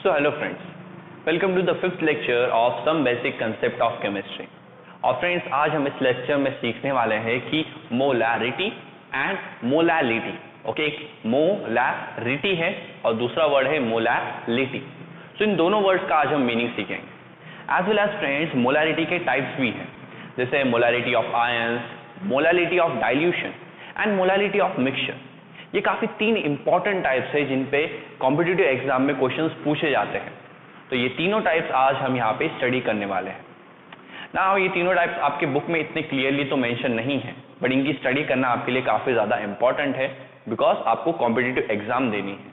So hello friends, welcome to the fifth lecture of some basic concept of chemistry. और friends आज हम इस lecture में सीखने वाले हैं कि molarity and molality. Okay, molarity है और दूसरा वर्ड है मोलैलिटी. सो इन दोनों वर्ड्स का आज हम मीनिंग सीखेंगे. As well as friends molarity के टाइप्स भी हैं, जैसे molarity of ions, molality of dilution and molality of mixture. ये काफी तीन इंपॉर्टेंट टाइप्स है जिन पे कॉम्पिटिटिव एग्जाम में क्वेश्चंस पूछे जाते हैं. तो ये तीनों टाइप्स आज हम यहाँ पे स्टडी करने वाले हैं. ना ये तीनों टाइप्स आपके बुक में इतने क्लियरली तो मेंशन नहीं है, बट इनकी स्टडी करना आपके लिए काफी ज्यादा इंपॉर्टेंट है बिकॉज आपको कॉम्पिटिटिव एग्जाम देनी है.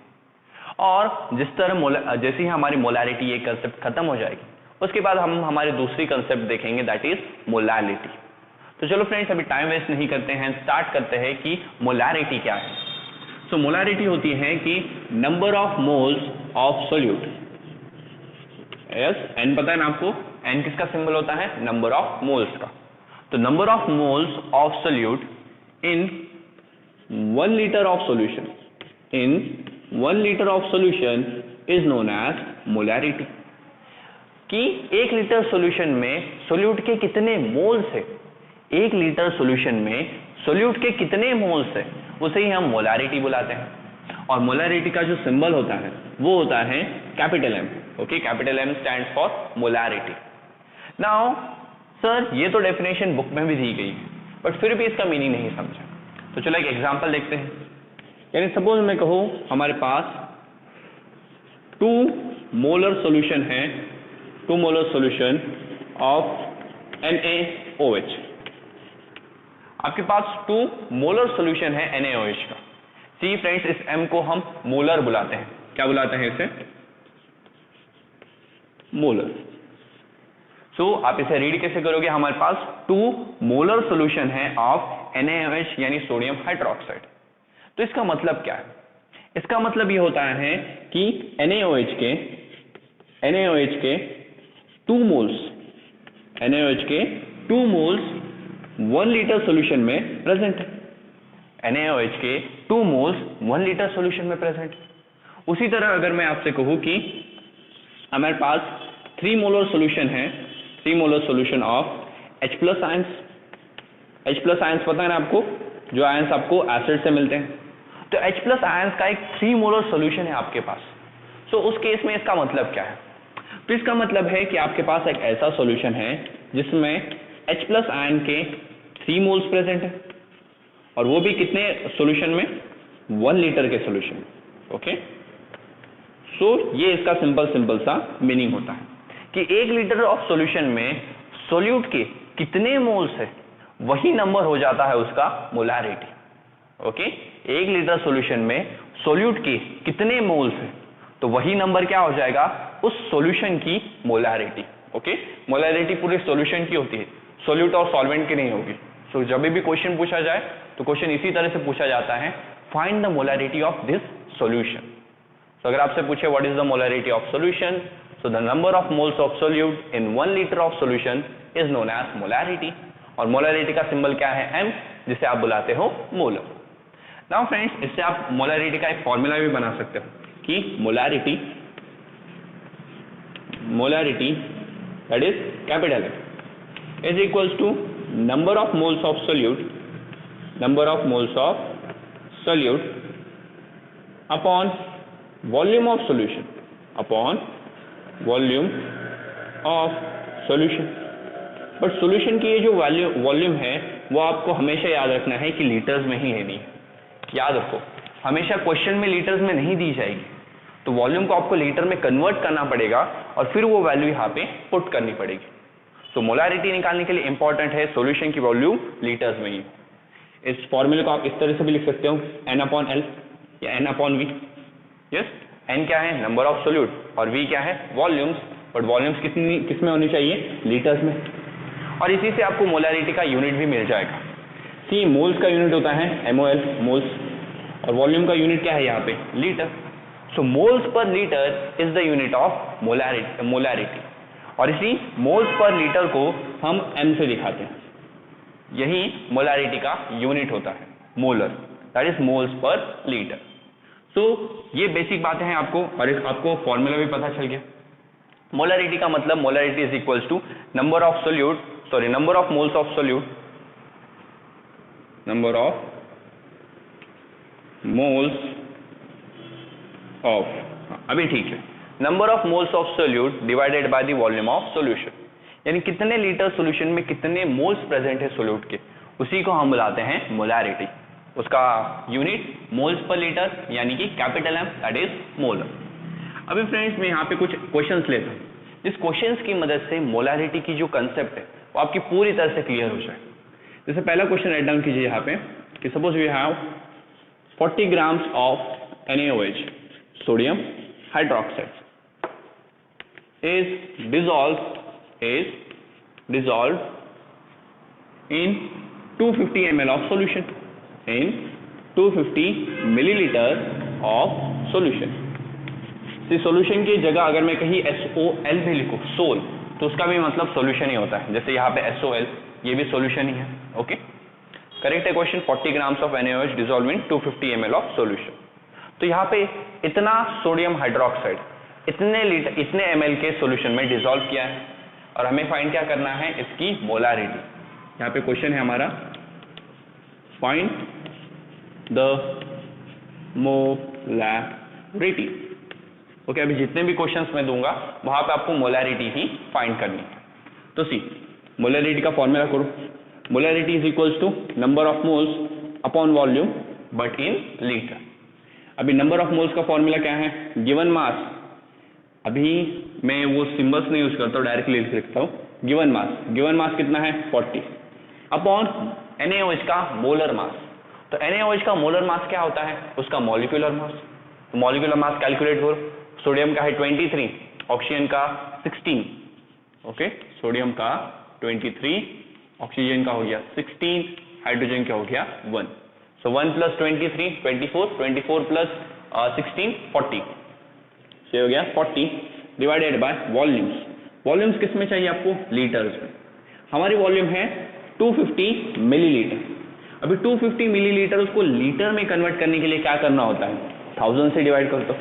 और जिस तरह जैसे ही हमारी मोलैरिटी ये कंसेप्ट खत्म हो जाएगी उसके बाद हम हमारी दूसरी कंसेप्ट देखेंगे, दैट इज मोलैलिटी. तो चलो फ्रेंड्स अभी टाइम वेस्ट नहीं करते हैं, स्टार्ट करते हैं कि मोलैरिटी क्या है. सो मोलैरिटी होती है कि number of moles of solute. Yes, n पता है ना आपको, एन किसका सिंबल होता है? नंबर ऑफ मोल्स का. तो number of moles of solute in 1 litre of solution, in 1 litre of solution is known as molarity. कि 1 लीटर सॉल्यूशन में सोल्यूट के कितने मोल्स है, 1 लीटर सॉल्यूशन में सोल्यूट के कितने मोल्स है, उसे ही हम मोलैरिटी बुलाते हैं. और मोलैरिटी का जो सिंबल होता है वो होता है capital M. Okay, capital M stands for molarity. Now sir ये तो डेफिनेशन बुक में भी दी गई है बट फिर भी इसका मीनिंग नहीं समझा. तो चलो एक एग्जांपल देखते हैं. यानी सपोज मैं कहूं हमारे पास 2 मोलर सॉल्यूशन है, 2 मोलर सॉल्यूशन ऑफ NaOH. आपके पास 2 मोलर सॉल्यूशन है NaOH का. सी फ्रेंड्स इस M को हम मोलर बुलाते हैं. क्या बुलाते हैं इसे? मोलर. सो आप इसे रीड कैसे करोगे? हमारे पास 2 मोलर सॉल्यूशन है ऑफ NaOH यानी सोडियम हाइड्रोक्साइड. तो इसका मतलब क्या है? इसका मतलब ये होता है कि NaOH के 2 मोल्स, NaOH के 2 मोल्स 1 लीटर सॉल्यूशन में प्रेजेंट है. NaOH के 2 मोल्स 1 लीटर सॉल्यूशन में प्रेजेंट है. उसी तरह अगर मैं आपसे कहूं कि हमारे पास 3 मोलर सॉल्यूशन है, 3 molar solution of H plus ions. H plus ions पता है ना आपको, जो आयंस आपको एसिड से मिलते हैं. तो H प्लस आयंस का एक 3 मोलर सॉल्यूशन है आपके पास. सो उस केस में इसका मतलब क्या है? तो इसका मतलब है कि आपके पास एक ऐसा सॉल्यूशन है जिसमें H प्लस आयन के 3 मोल्स प्रेजेंट है और वो भी कितने सॉल्यूशन में? 1 लीटर के सॉल्यूशन में. ओके, सो ये इसका सिंपल सा मीनिंग होता है कि 1 लीटर ऑफ सॉल्यूशन में सोल्यूट के कितने मोल्स है वही नंबर हो जाता है उसका मोलैरिटी. ओके, 1 लीटर सॉल्यूशन में सोल्यूट के कितने मोल्स है तो वही नंबर क्या हो जाएगा? उस सॉल्यूशन की मोलैरिटी. ओके, मोलैरिटी पूरे सॉल्यूशन की होती है, सोल्यूट और सॉल्वेंट की नहीं होगी. सो जब भी क्वेश्चन पूछा जाए तो क्वेश्चन इसी तरह से पूछा जाता है, find the molarity of this solution. तो अगर आपसे पूछे what is the molarity of solution, so the number of moles of solute in 1 litre of solution is known as molarity. और मोलैरिटी का सिंबल क्या है? M, जिसे आप बुलाते हो मोलर. नाउ फ्रेंड्स इससे आप मोलैरिटी का एक फॉर्मूला भी बना सकते हो कि molarity that is capital M is equals to number of moles of solute upon volume of solution, but solution की ये जो वॉल्यूम है वो आपको हमेशा याद रखना है कि लीटर्स में ही लेनी है. याद रखो, हमेशा क्वेश्चन में लीटर्स में नहीं दी जाएगी, तो वॉल्यूम को आपको लीटर में कन्वर्ट करना पड़ेगा और फिर वो वैल्यू यहाँ पे पुट करनी पड़ेगी. तो मोलैरिटी निकालने के लिए इंपॉर्टेंट है सॉल्यूशन की वॉल्यूम लीटर्स में ही. इस फॉर्मूले को आप इस तरह से भी लिख सकते हो, N/L या N/V. यस, N क्या है? नंबर ऑफ सोल्यूट और V क्या है? वॉल्यूम्स. बट वॉल्यूम्स किस में होनी चाहिए? लीटर्स में. और इसी से आपको मोलैरिटी का यूनिट भी मिल जाएगा. सी मोल्स का यूनिट होता है MOL, मोल्स, और वॉल्यूम का यूनिट क्या है यहाँ पे? Litre. So moles per litre is the unit of molarity. और इसी मोल्स पर लीटर को हम M से दिखाते हैं. यही मोलैरिटी का यूनिट होता है, molar, that is moles per litre. So ये बेसिक बातें हैं आपको, और आपको फॉर्मूला भी पता चल गया। मोलरिटी का मतलब molarity is equals to number of moles of solute, number of moles of, अभी ठीक है, number of moles of solute divided by the volume of solution, यानी कितने लीटर सॉल्यूशन में कितने मोल्स प्रेजेंट है सोल्यूट के, उसी को हम बुलाते हैं मोलरिटी। उसका यूनिट मोल्स पर लीटर, यानी कि capital M, that is molar. अभी फ्रेंड्स मैं यहाँ पे कुछ क्वेश्चंस लेता हूँ, जिस क्वेश्चंस की मदद से मोलरिटी की जो कंसेप्ट है वो आपकी पूरी तरह से क्लियर हो जाए। जैसे पहला क्वेश्चन राइट डाउन कीजिए यहाँ पे कि suppose we have 40 grams of NaOH, sodium hydroxide, is dissolved in 250 ml of solution, in 250 milliliter of solution। इस सॉल्यूशन की जगह अगर मैं कहीं SOL भी लिखूं, सोल, तो उसका भी मतलब सॉल्यूशन ही होता है। जैसे यहाँ पे SOL, ये भी सॉल्यूशन ही है। ओके, करेक्ट है question. 40 grams of NaOH dissolved in 250 ml of solution। तो यहाँ पे इतना सोडियम हाइड्रोक्साइड इतने ml के सॉल्यूशन में डिसॉल्व किया है, और हमें फाइंड क्या करना है, इसकी मोलारिटी। यहाँ पे क्वेश्चन है हमारा, फाइंड द मोलारिटी। ओके, अभी जितने भी क्वेश्चंस मैं दूंगा वहां पे आपको मोलारिटी ही फाइंड करनी है। तो सी, मोलारिटी का फॉर्मूला करो, molarity is equals to number of moles upon volume but in litre. अभी नंबर ऑफ मोल्स का फॉर्मूला क्या है, गिवन मास, अभी मैं वो सिंबल्स नहीं यूज करता हूँ, डायरेक्टली लिखता हूँ, गिवन मास कितना है 40 अपॉन NaOH का मोलर मास। तो NaOH का मोलर मास क्या होता है, उसका मॉलिक्यूलर मास। तो मॉलिक्यूलर मास कैलकुलेट करो, सोडियम का है 23, ऑक्सीजन का 16। ओके, सोडियम का 23, ऑक्सीजन का हो गया 16, हाइड्रोजन का हो गया 1। सो 1 + 23 24 प्लस 16 40, ये हो गया 40 डिवाइडेड बाय वॉल्यूम्स किस में चाहिए आपको, लीटर्स में। हमारी वॉल्यूम है 250 मिलीलीटर। अभी 250 मिलीलीटर उसको लीटर में कन्वर्ट करने के लिए क्या करना होता है, 1000 से डिवाइड कर दो।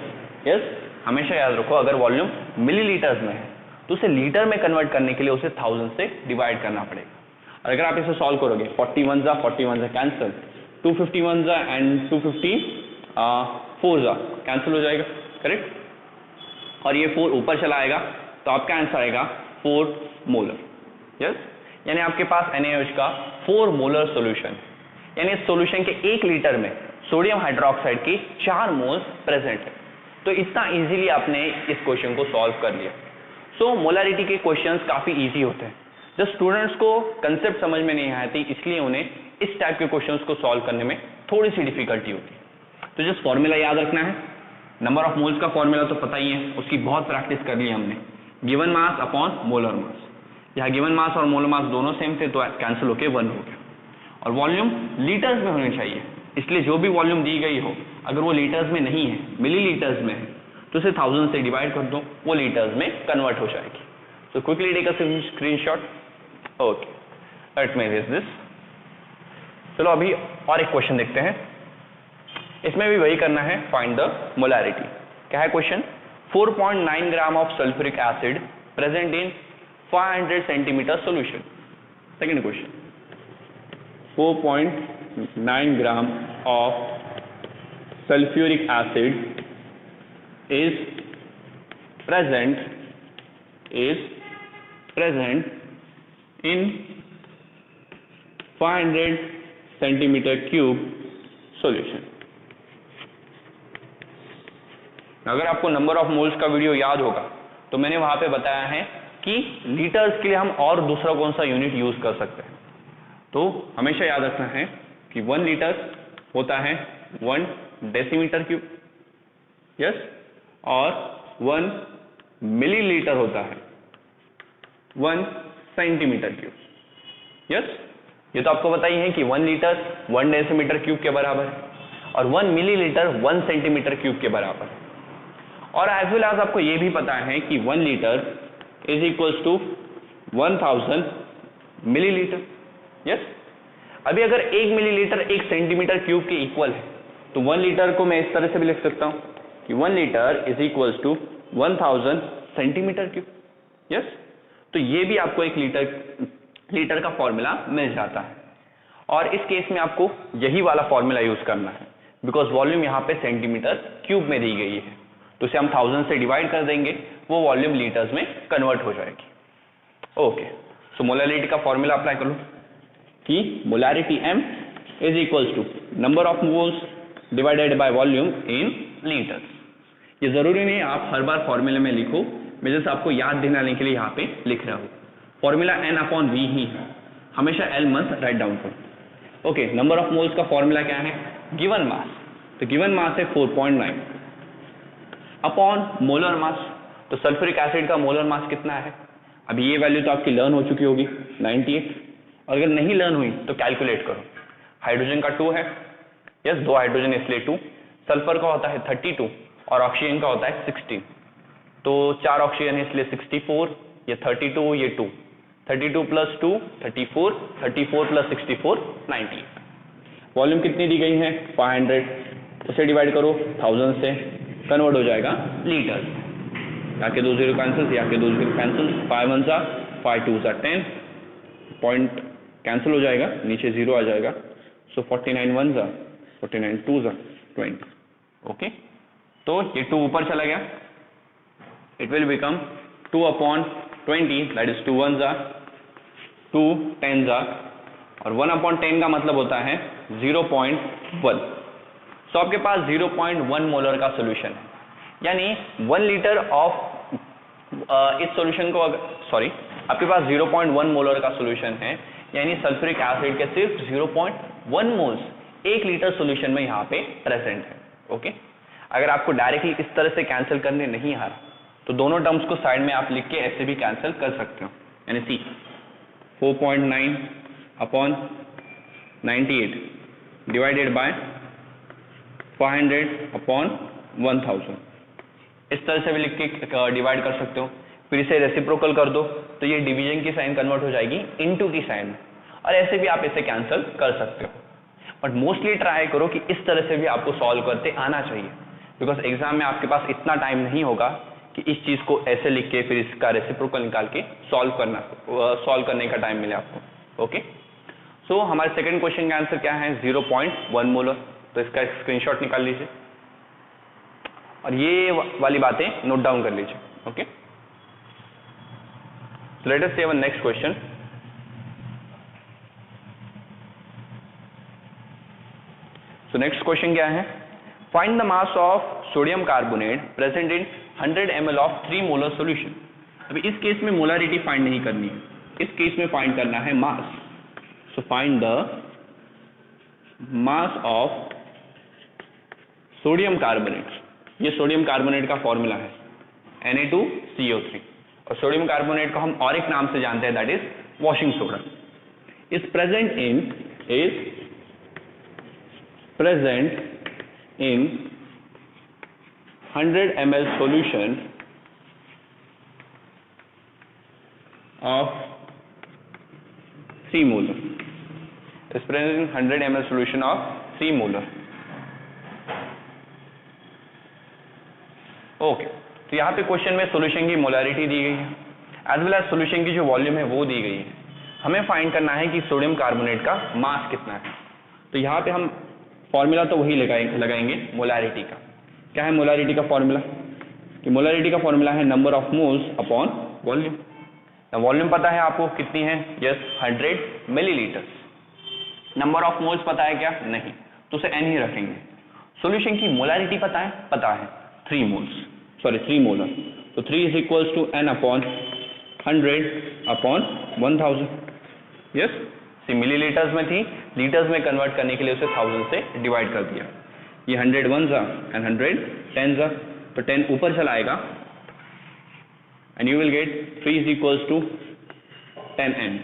यस, हमेशा याद रखो, अगर वॉल्यूम मिलीलीटर्स में है तो उसे लीटर में कन्वर्ट करने के लिए उसे 1000 से डिवाइड करना पड़ेगा। और अगर आप इसे सॉल्व करोगे, 41 कैंसिल, 251 एंड 250 4 कैंसिल हो जाएगा, करेक्ट। और ये 4 ऊपर चला आएगा तो आपका आंसर आएगा 4 मोलर। यस, यानी आपके पास NaOH का 4 मोलर सॉल्यूशन, यानी इस सॉल्यूशन के 1 लीटर में सोडियम हाइड्रोक्साइड की 4 मोल्स प्रेजेंट है। तो इतना इजीली आपने इस क्वेश्चन को सॉल्व कर लिया। सो मोलारिटी के क्वेश्चंस काफी इजी होते हैं। जब स्टूडेंट्स को कंसेप्ट समझ में नहीं आती, इसलिए उन्हें इस टाइप के क्वेश्चंस को सॉल्व करने में थोड़ी सी डिफिकल्टी होती है। तो जस्ट फॉर्मूला याद रखना है, नंबर ऑफ मोल्स का फॉर्मूला तो पता ही है, उसकी बहुत प्रैक्टिस कर ली हमने। गिवन मास अपॉन मोलर मास, यहाँ गिवन मास और मोलर मास दोनों सेम थे तो कैंसिल होके 1 हो गया। और वॉल्यूम लीटर्स में होनी चाहिए, इसलिए जो भी वॉल्यूम दी गई हो अगर वो लीटर्स में नहीं है, मिलीलीटर्स में है, तो उसे 1000 से डिवाइड कर दो, वो लीटर्स में कन्वर्ट हो जाएगी। So quickly take a screenshot. Okay, let me erase this. चलो अभी और एक क्वेश्चन देखते हैं, इसमें भी वही करना है, फाइंड द मोलारिटी। क्या है question, 4.9 gram of sulphuric acid present in 500 centimetre solution. Second question, 4.9 gram of sulfuric acid is present in 500 centimeter cube solution। अगर आपको नंबर ऑफ मोल्स का वीडियो याद होगा तो मैंने वहां पे बताया है कि लीटर्स के लिए हम और दूसरा कौन सा यूनिट यूज कर सकते हैं। तो हमेशा याद रखना है कि 1 लीटर होता है 1 डेसीमीटर क्यूब, यस, और 1 मिलीलीटर होता है 1 सेंटीमीटर क्यूब, यस। ये तो आपको पता ही है कि 1 लीटर 1 डेसीमीटर क्यूब के बराबर है और 1 मिलीलीटर 1 सेंटीमीटर क्यूब के बराबर है। और एज वेल एज आपको ये भी पता है कि 1 litre is equals to 1000 millilitre, yes. अभी अगर 1 मिलीलीटर 1 सेंटीमीटर क्यूब के इक्वल है तो 1 लीटर को मैं इस तरह से भी लिख सकता हूँ कि 1 litre is equals to 1000 centimetre cube. Yes, तो ये भी आपको एक लीटर का फॉर्मूला मिल जाता है। और इस केस में आपको यही वाला फॉर्मूला यूज करना है बिकॉज वॉल्यूम यहाँ पे सेंटीमीटर क्यूब में दी गई है, तो इसे हम 1000 से डिवाइड कर देंगे, वो वॉल्यूम लीटर्स में कन्वर्ट हो जाएगी। ओके, सो मोलैरिटी का फॉर्मूला अप्लाई कर लो कि molarity m is equals to number of moles divided by volume in litres. ये जरूरी नहीं आप हर बार फॉर्मूले में लिखो, मैं जैसे आपको याद दिलाने के लिए यहाँ पे लिख रहा हूँ। फॉर्मूला n/v ही है, हमेशा L मत राइट डाउन करो। ओके, नंबर ऑफ मोल्स का फॉर्मूला क्या है? गिवन मास, तो गिवन मास है 4.9 अपॉन मोलर मास। तो सल्फ्यूरिक एसिड का मोलर मास कितना है? अभी ये वैल्यू तो आपकी लर्न हो चुकी होगी 98, और अगर नहीं लर्न हुई तो कैलकुलेट करो। हाइड्रोजन का 2 है, यस 2 हाइड्रोजन इसलिए 2, सल्फर का होता है 32 और ऑक्सीजन का होता है 16, तो 4 ऑक्सीजन है इसलिए 64, ये 32, ये 2, 32 प्लस 2 34, 34 प्लस 64 98। वॉल्यूम कितनी दी गई है? 500, उसे डिवाइड करो 1000 से, कन्वर्ट हो जाएगा लीटर। यहाँ के 2 0 कैंसिल, यहाँ के 2 0 कैंसिल, 5 1 जा 5 2 जा 10, पॉइंट कैंसिल हो जाएगा, नीचे 0 आ जाएगा, सो 49 1 जा 49 2 जा 20। ओके, तो ये 2 ऊपर चला गया, it will become 2/20, that is 2 1 जा 2 10 जा, और 1/10 का मतलब होता है 0.1। सो आपके पास 0.1 मोलर का सोल्यूशन है, यानी 1 लीटर ऑफ इस सोल्यूशन को सॉरी आपके पास 0.1 मोलर का सोल्यूशन है, यानी सल्फ्यूरिक एसिड के सिर्फ 0.1 मोल्स 1 लीटर सोल्यूशन में यहाँ पे प्रेजेंट है। ओके, अगर आपको डायरेक्टली इस तरह से कैंसिल करने नहीं आ रहा तो दोनों टर्म्स को साइड में आप लिख के ऐसे भी कैंसिल कर सकते हो, यानी सी 4.9 अपॉन 98 डिवाइडेड बाय 500 अपॉन 1000, इस तरह से भी लिख के डिवाइड कर सकते हो। फिर इसे रेसिप्रोकल कर दो तो ये डिवीजन की साइन कन्वर्ट हो जाएगी इनटू की साइन में, और ऐसे भी आप इसे कैंसिल कर सकते हो। बट मोस्टली ट्राई करो कि इस तरह से भी आपको सॉल्व करते आना चाहिए, बिकॉज एग्जाम में आपके पास इतना टाइम नहीं होगा कि इस चीज को ऐसे लिख के फिर इसका रेसिप्रोकल निकाल के सॉल्व करने का टाइम मिले आपको। ओके, सो हमारे सेकंड क्वेश्चन का आंसर क्या है? 0.1 मोलर। तो इसका स्क्रीनशॉट निकाल लीजिए और ये वाली बातें नोट डाउन कर लीजिए। Okay, so let us see our next question. So next question क्या है? Find the mass of sodium carbonate present in 100 ml of 3 molar solution. अभी इस केस में मोलारिटी फाइंड नहीं करनी है, इस केस में फाइंड करना है मास। So find the mass of sodium carbonate. ये सोडियम कार्बोनेट का फॉर्मूला है Na2CO3, और सोडियम कार्बोनेट को हम और एक नाम से जानते हैं, that is washing soda. Is present in 100 ml solution of 3 molar. Is present in 100 ml solution of 3 molar. Okay, तो यहाँ पे क्वेश्चन में सॉल्यूशन की मोलैरिटी दी गई है, एज वेल एज सॉल्यूशन की जो वॉल्यूम है वो दी गई है। हमें फाइंड करना है कि सोडियम कार्बोनेट का मास कितना है। तो यहाँ पे हम फॉर्मूला तो वही लगाएंगे मोलैरिटी का। क्या है मोलैरिटी का फॉर्मूला? कि मोलैरिटी का फॉर्मूला है number of moles upon volume. Volume पता है आपको कितनी है? Yes 100 millilitres. Number of moles पता है क्या? नहीं, तो उसे n ही रखेंगे। सॉल्यूशन की मोलैरिटी पता है? पता है 3 मोलर। तो 3 is equals to n upon 100 upon 1000। Yes, see millilitres में थी, लीटर्स में कन्वर्ट करने के लिए उसे 1000 से डिवाइड कर दिया। ये 100 1 जा एंड 100 10 जा, तो 10 ऊपर चला आएगा and you will get 3 is equals to 10n।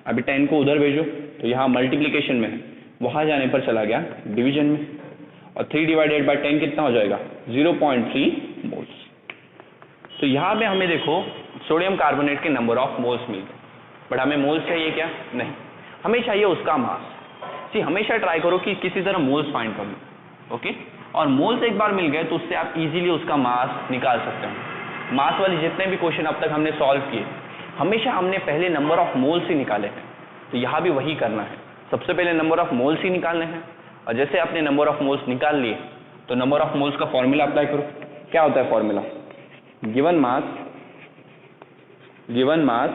अभी 10 को उधर भेजो तो यहाँ मल्टीप्लीकेशन में है, वहां जाने पर चला गया डिवीजन में, और 3 डिवाइडेड बाय 10 कितना हो जाएगा? 0.3 मोल्स। तो यहाँ पे हमें देखो सोडियम कार्बोनेट के नंबर ऑफ मोल्स मिल गए, बट हमें मोल्स चाहिए क्या? नहीं, हमें चाहिए उसका मास। सी हमेशा ट्राई करो कि किसी तरह मोल्स फाइंड कर लो। ओके, और मोल्स एक बार मिल गए तो उससे आप इजीली उसका मास निकाल सकते हो। मास वाले जितने भी क्वेश्चन अब तक हमने सॉल्व किए, हमेशा हमने पहले नंबर ऑफ मोल्स ही निकाले हैं, तो यहाँ भी वही करना है, सबसे पहले नंबर ऑफ मोल्स ही निकालने हैं। और जैसे आपने नंबर ऑफ मोल्स निकाल लिए तो नंबर ऑफ मोल्स का फॉर्मूला अप्लाई करो। क्या होता है formula? Given mass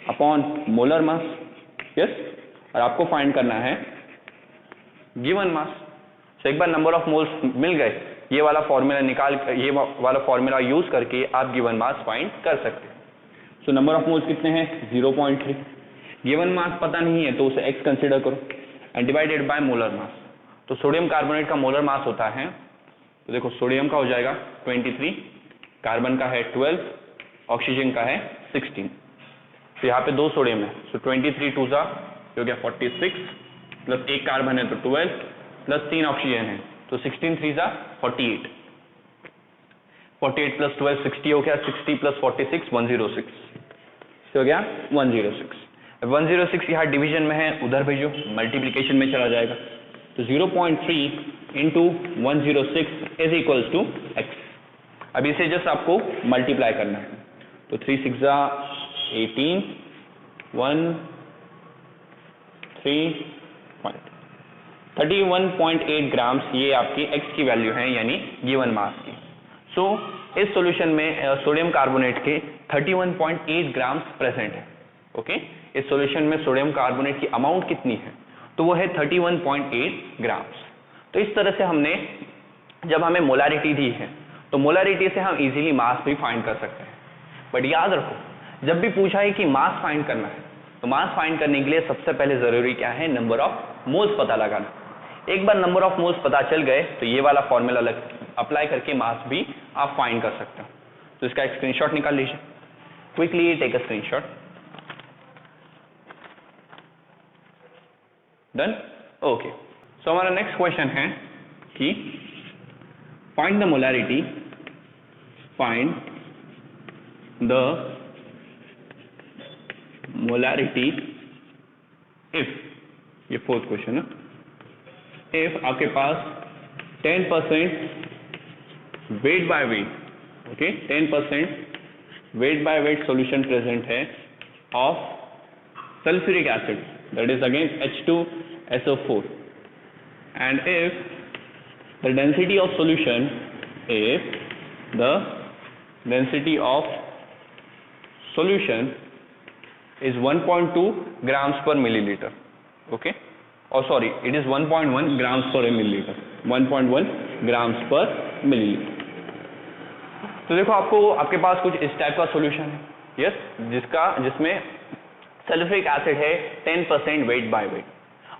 upon molar मास। यस, और आपको फाइंड करना है गिवन मास। तो एक बार नंबर ऑफ मोल्स मिल गए, ये वाला फॉर्मूला यूज करके आप गिवन मास फाइंड कर सकते हैं। सो नंबर ऑफ मोल्स कितने हैं? 0.3। गिवन मास पता नहीं है तो उसे x कंसीडर करो and divided by molar mass. तो सोडियम कार्बोनेट का मोलर मास होता है, तो देखो सोडियम का हो जाएगा 23, कार्बन का है 12, ऑक्सीजन का है 16। तो यहाँ पे 2 सोडियम है, सो 23 2 सा हो गया 46, प्लस 1 कार्बन है तो 12, प्लस 3 ऑक्सीजन है तो 16 3 सा 48, 48 प्लस 12 60 हो गया, 60 प्लस 46 106, हो गया 106। 106 यहाँ डिवीजन में है, उधर भेजो, मल्टीप्लीकेशन में चला जाएगा, तो 0.3 into 106 is equals to x। अब इसे जस्ट आपको मल्टीप्लाई करना है, तो 3 6 18 31.8 ग्राम्स, ये आपकी x की वैल्यू है, यानी गिवन मास की। सो इस सॉल्यूशन में सोडियम कार्बोनेट के 31.8 ग्राम्स प्रेजेंट है। ओके, इस सॉल्यूशन में सोडियम कार्बोनेट की अमाउंट कितनी है? तो वो है 31.8 ग्राम्स। तो इस तरह से हमने, जब हमें मोलारिटी दी है तो मोलारिटी से हम इजीली मास भी फाइंड कर सकते हैं। बट याद रखो, जब भी पूछा है कि मास फाइंड करना है, तो मास फाइंड करने के लिए सबसे पहले जरूरी क्या है? नंबर ऑफ मोल्स पता लगाना। एक बार नंबर ऑफ मोल्स पता चल गए तो ये वाला फॉर्मूला अप्लाई करके मास भी आप फाइंड कर सकते हो। तो इसका एक स्क्रीनशॉट निकाल लीजिए, quickly take a screenshot. Done? Okay, so हमारा नेक्स्ट क्वेश्चन है कि फाइंड द मोलारिटी, इफ, ये 4th क्वेश्चन है, इफ आपके पास 10% weight by weight, okay, 10% weight by weight solution present है of sulphuric acid, that is again H2SO4, and if the density of solution is 1.2 grams per milliliter, okay, or sorry, it is 1.1 grams per milliliter, 1.1 grams per milliliter। तो देखो, आपके पास कुछ इस type का solution है, yes, जिसमें sulphuric acid है 10% weight by wait,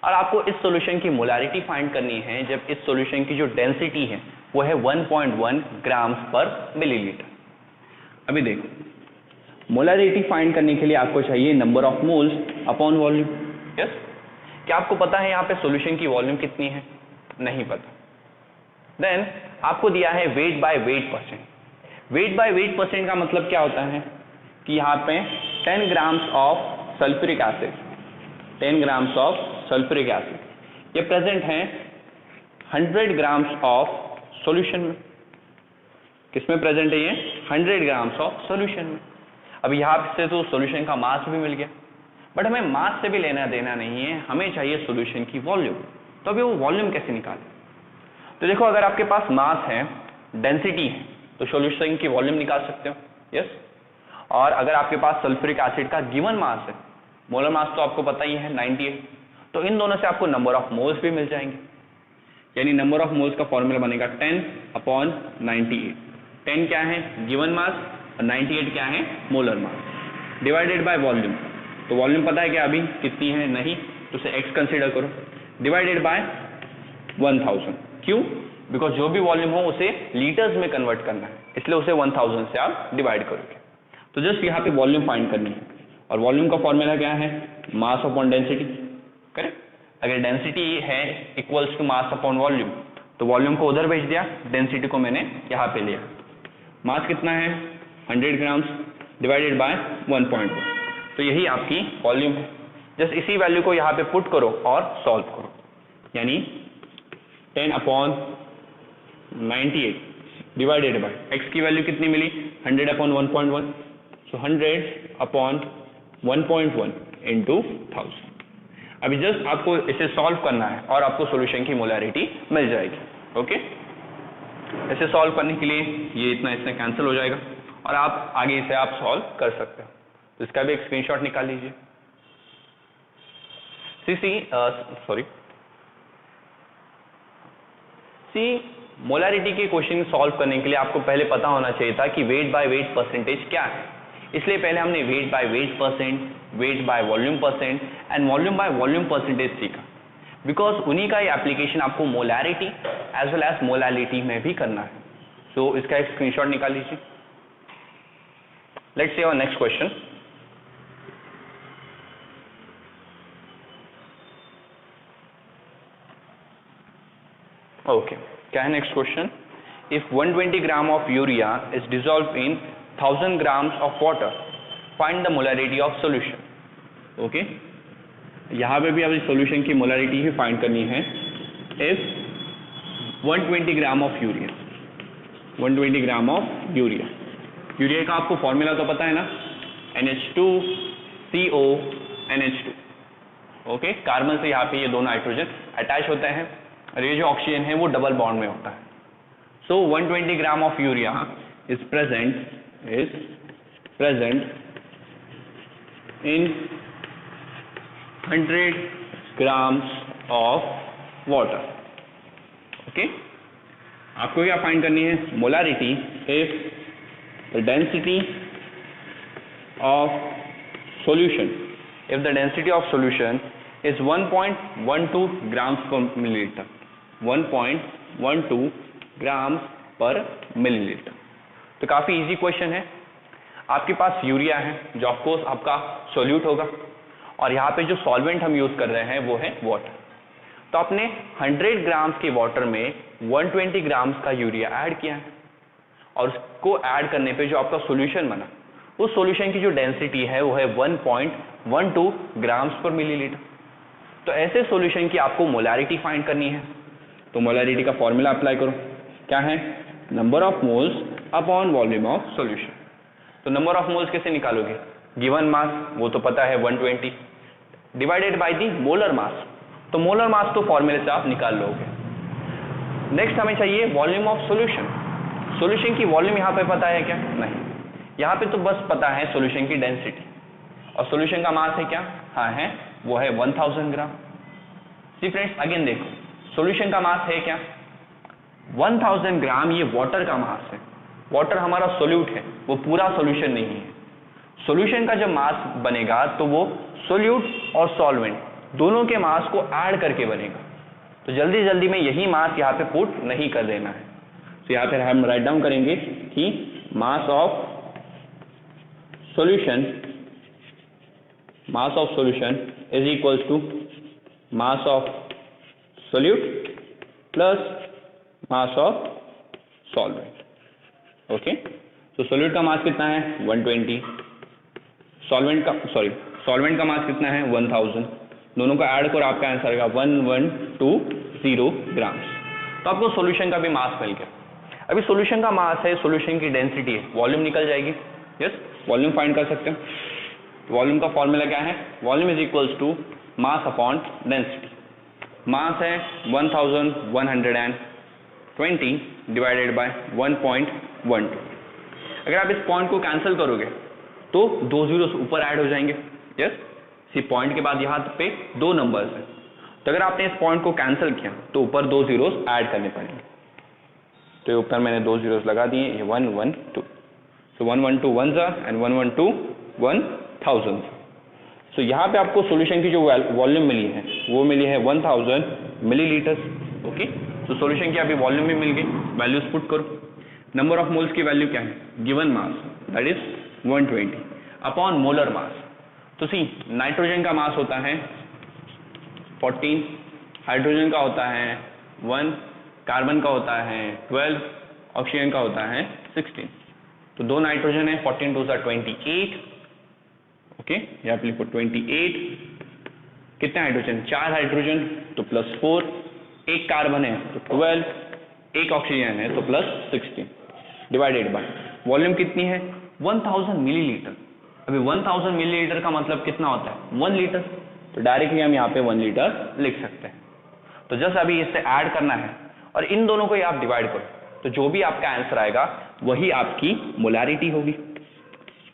और आपको इस सॉल्यूशन की मोलारिटी फाइंड करनी है जब इस सॉल्यूशन की जो डेंसिटी है वो है 1.1 ग्राम्स पर मिलीलीटर। अभी देखो, मोलारिटी फाइंड करने के लिए आपको चाहिए number of moles upon volume. Yes, क्या आपको पता है यहाँ पे सॉल्यूशन की वॉल्यूम कितनी है? नहीं पता। देन आपको दिया है wait by weight percent. Weight by weight percent का मतलब क्या होता है कि यहाँ पे 10 grams of sulphuric acid, 10 grams of sulphuric acid, ये प्रेजेंट है 100 ग्राम्स ऑफ सॉल्यूशन में। किसमें प्रेजेंट है ये? 100 ग्राम्स ऑफ सॉल्यूशन में। अब यहाँ से तो सॉल्यूशन का मास भी मिल गया, बट हमें मास से भी लेना देना नहीं है, हमें चाहिए सॉल्यूशन की वॉल्यूम। तो अभी वो वॉल्यूम कैसे निकालें? तो देखो, अगर आपके पास मास है, डेंसिटी है, तो सॉल्यूशन की वॉल्यूम निकाल सकते हो। यस, और अगर आपके पास सल्फ्यूरिक एसिड का गिवन मास है, मोलर मास तो आपको पता ही है 98, तो इन दोनों से आपको नंबर ऑफ मोल्स भी मिल जाएंगे, यानी नंबर ऑफ मोल्स का फॉर्मूला बनेगा 10/98। 10 क्या है? गिवन मास, और 98 क्या है? Molar mass, divided by volume. तो वॉल्यूम पता है क्या अभी कितनी है? नहीं, तो उसे x कंसीडर करो, डिवाइडेड बाय 1000। क्यों? बिकॉज जो भी वॉल्यूम हो उसे लीटर्स में कन्वर्ट करना है, इसलिए उसे 1000 से आप डिवाइड करोगे। तो जस्ट यहाँ पे वॉल्यूम फाइंड करनी है, और वॉल्यूम का फॉर्मूला क्या है? Mass upon density. करेक्ट? अगर डेंसिटी है equals to mass upon volume, तो वॉल्यूम को उधर भेज दिया, डेंसिटी को मैंने यहाँ पे लिया। मास कितना है? 100 ग्राम्स डिवाइडेड बाय 1.1, तो यही आपकी वॉल्यूम है। जस्ट इसी वैल्यू को यहाँ पे पुट करो और सॉल्व करो, यानी 10/98 डिवाइडेड बाय x की वैल्यू कितनी मिली 100/1.1, सो 100/1.1 इंटू 1000। अभी जस्ट आपको इसे सॉल्व करना है और आपको सॉल्यूशन की मोलैरिटी मिल जाएगी। ओके, इसे सॉल्व करने के लिए ये इतना इससे कैंसिल हो जाएगा और आप आगे इसे आप सॉल्व कर सकते हो। तो इसका भी एक स्क्रीनशॉट निकाल लीजिए। मोलैरिटी के क्वेश्चन सॉल्व करने के लिए आपको पहले पता होना चाहिए था कि वेट बाय वेट परसेंटेज क्या है। इसलिए पहले हमने weight by weight percent, weight by volume percent and volume by volume percentage सीखा, बिकॉज उन्हीं का ये एप्लीकेशन आपको molarity as well as molality में भी करना है। सो इसका एक स्क्रीनशॉट निकाल लीजिए। Let's see our next question. Okay, क्या है next question? If 120 gram of urea is dissolve in 1000 grams of water, find the molarity of solution. Okay, यहां पे भी अभी सॉल्यूशन की मोलैरिटी ही फाइंड करनी है। If 120 gram of urea, 120 gram of urea, urea का आपको फॉर्मूला तो पता है ना, NH2CO NH2। ओके, कार्बन से यहाँ पे ये दोनों नाइट्रोजन अटैच होते हैं और ये जो ऑक्सीजन है वो डबल बॉन्ड में होता है। सो 120 gram of urea is present in 100 grams of water। Okay, आपको क्या फाइंड करनी है? Molarity if the density of solution is 1.12 grams per milliliter, 1.12 grams per milliliter। तो काफी इजी क्वेश्चन है। आपके पास यूरिया है जो ऑफकोर्स आपका सॉल्यूट होगा और यहाँ पे जो सॉल्वेंट हम यूज कर रहे हैं वो है वाटर। तो आपने 100 ग्राम्स के वाटर में 120 ग्राम्स का यूरिया ऐड किया है और उसको ऐड करने पे जो आपका सॉल्यूशन बना, उस सॉल्यूशन की जो डेंसिटी है वो है 1.12 ग्राम्स पर मिलीलीटर। तो ऐसे सॉल्यूशन की आपको मोलैरिटी फाइंड करनी है। तो मोलैरिटी का फॉर्मूला अप्लाई करो, क्या है? Number of moles upon volume of solution. तो नंबर ऑफ मोल्स कैसे निकालोगे? गिवन मास वो तो पता है 120 divided by the molar mass, तो मोलर मास तो फॉर्मूले से आप निकाल लोगे। नेक्स्ट हमें चाहिए वॉल्यूम ऑफ सॉल्यूशन। सॉल्यूशन की वॉल्यूम यहाँ पे पता है क्या? नहीं, यहाँ पे तो बस पता है सॉल्यूशन की डेंसिटी और सॉल्यूशन का मास है क्या? हाँ है, वो है 1000 ग्राम। सी फ्रेंड्स, अगेन देखो, सॉल्यूशन का मास है क्या? 1000 ग्राम। ये वाटर का मास है। वाटर हमारा सोल्यूट है, वो पूरा सॉल्यूशन नहीं है। सॉल्यूशन का जब मास बनेगा तो वो सोल्यूट और सॉल्वेंट दोनों के मास को ऐड करके बनेगा। तो जल्दी जल्दी में यही मास यहाँ पे पुट नहीं कर देना है। तो यहाँ पे हम राइट डाउन करेंगे कि mass of solution is equals to mass of solute plus mass of solvent. Okay, तो सोल्यूट का मास कितना है? 120। सॉल्वेंट का मास कितना है? 1000। दोनों का ऐड करो, आपका आंसर आएगा 1120 ग्राम्स। तो आपको सॉल्यूशन का भी मास मिल गया। अभी सॉल्यूशन का मास है, सॉल्यूशन की डेंसिटी है, वॉल्यूम निकल जाएगी। यस, वॉल्यूम फाइंड कर सकते हो। वॉल्यूम का फॉर्मूला क्या है? Volume is equals to mass upon density. Mass है 1120 डिवाइडेड बाय 1.12। अगर आप इस पॉइंट को कैंसिल करोगे तो दो जीरोस ऊपर ऐड हो जाएंगे। यस, इसी पॉइंट के बाद यहाँ पे दो नंबर्स हैं, तो अगर आपने इस पॉइंट को कैंसिल किया तो ऊपर दो जीरोस ऐड करने पड़ेंगे। तो ऊपर मैंने दो जीरोस लगा दिए, ये 112। सो 112 1 एंड 112 1000। सो यहाँ पे आपको सॉल्यूशन की जो वॉल्यूम मिली है वो मिली है 1000 मिलीलीटर। ओके, तो सॉल्यूशन की अभी वॉल्यूम भी मिल गई। वैल्यूज पुट करो। नंबर ऑफ मोल्स की वैल्यू क्या है? Given mass that is 120 upon molar mass. तो सी, नाइट्रोजन का मास होता है 14, हाइड्रोजन का होता है 1, कार्बन का होता है 12, ऑक्सीजन का होता है 16। तो दो नाइट्रोजन है, 14 2 28। ओके, यहाँ पे लिखो 28। कितने हाइड्रोजन? 4 हाइड्रोजन, तो +4 एक कार्बन है तो 12, एक ऑक्सीजन है तो प्लस 16 डिवाइडेड बाय वॉल्यूम कितनी है 1000 मिलीलीटर। अभी 1000 मिलीलीटर का मतलब कितना होता है 1 लीटर, तो डायरेक्टली हम यहाँ पे 1 लीटर लिख सकते हैं। तो जस्ट अभी इससे ऐड करना है और इन दोनों को ही आप डिवाइड करो, तो जो भी आपका आंसर आएगा वही आपकी मोलैरिटी होगी।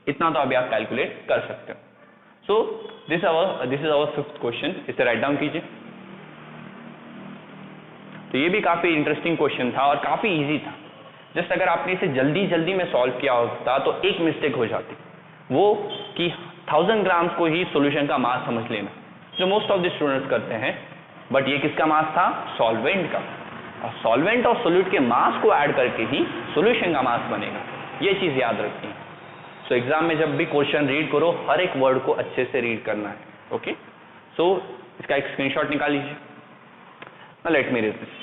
इतना तो अभी आप कैलकुलेट कर सकते हो। So this is our 5th question, इसे राइट डाउन कीजिए। तो ये भी काफी इंटरेस्टिंग क्वेश्चन था और काफी इजी था। जस्ट अगर आपने इसे जल्दी में सॉल्व किया होता तो एक मिस्टेक हो जाती, वो कि 1000 ग्राम्स को ही सॉल्यूशन का मास समझ लेना, जो मोस्ट ऑफ द स्टूडेंट्स करते हैं। बट ये किसका मास था सॉल्वेंट का, और सॉल्वेंट और सोल्यूट के मास को ऐड करके ही सॉल्यूशन का मास बनेगा, ये चीज याद रखनी है। सो एग्जाम में जब भी क्वेश्चन रीड करो हर एक वर्ड को अच्छे से रीड करना है। ओके, सो इसका एक स्क्रीनशॉट निकाल लीजिए। Now let me read this.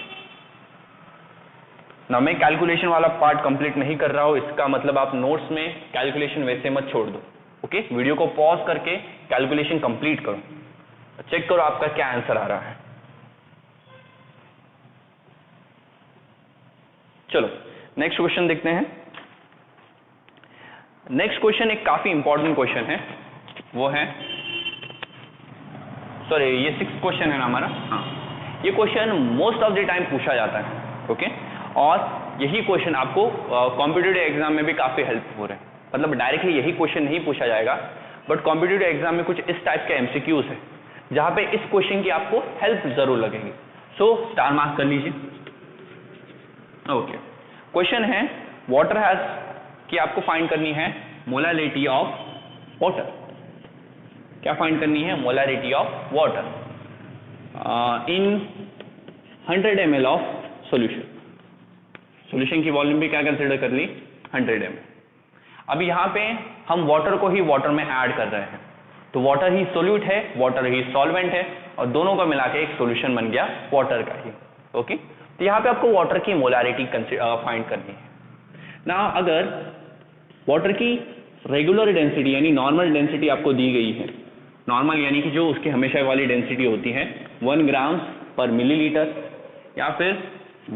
ना मैं कैलकुलेशन वाला पार्ट कंप्लीट नहीं कर रहा हूं, इसका मतलब आप नोट्स में कैलकुलेशन वैसे मत छोड़ दो। ओके, वीडियो को पॉज करके कैलकुलेशन कंप्लीट करो, चेक करो आपका क्या आंसर आ रहा है। चलो नेक्स्ट क्वेश्चन देखते हैं। नेक्स्ट क्वेश्चन एक काफी इंपॉर्टेंट क्वेश्चन है, वो है सॉरी ये 6th क्वेश्चन है ना हमारा। हाँ, ये question most of the time पूछा जाता है। ओके, और यही क्वेश्चन आपको कॉम्पिटिटिव एग्जाम में भी काफी हेल्पफुल है। मतलब डायरेक्टली यही क्वेश्चन नहीं पूछा जाएगा, बट कॉम्पिटिटिव एग्जाम में कुछ इस टाइप के एमसीक्यूज है जहां पे इस क्वेश्चन की आपको हेल्प जरूर लगेगी। सो स्टार मार्क कर लीजिए। ओके, क्वेश्चन है वाटर हैज कि आपको फाइंड करनी है मोलैरिटी ऑफ वाटर। क्या फाइंड करनी है molarity of water in 100 ml of solution. Solution की वॉल्यूम भी क्या कंसिडर कर ली 100 ml। अब यहाँ पे हम वाटर को ही वाटर में ऐड कर रहे हैं, तो वाटर ही सोल्यूट है, वाटर ही सॉल्वेंट है, और दोनों का मिला के एक सॉल्यूशन बन गया वाटर का ही। ओके, तो यहाँ पे आपको वाटर की मोलैरिटी फाइंड करनी है ना। अगर वाटर की रेगुलर डेंसिटी यानी नॉर्मल डेंसिटी आपको दी गई है, नॉर्मल यानी कि जो उसकी हमेशा वाली डेंसिटी होती है 1 ग्राम पर मिलीलीटर या फिर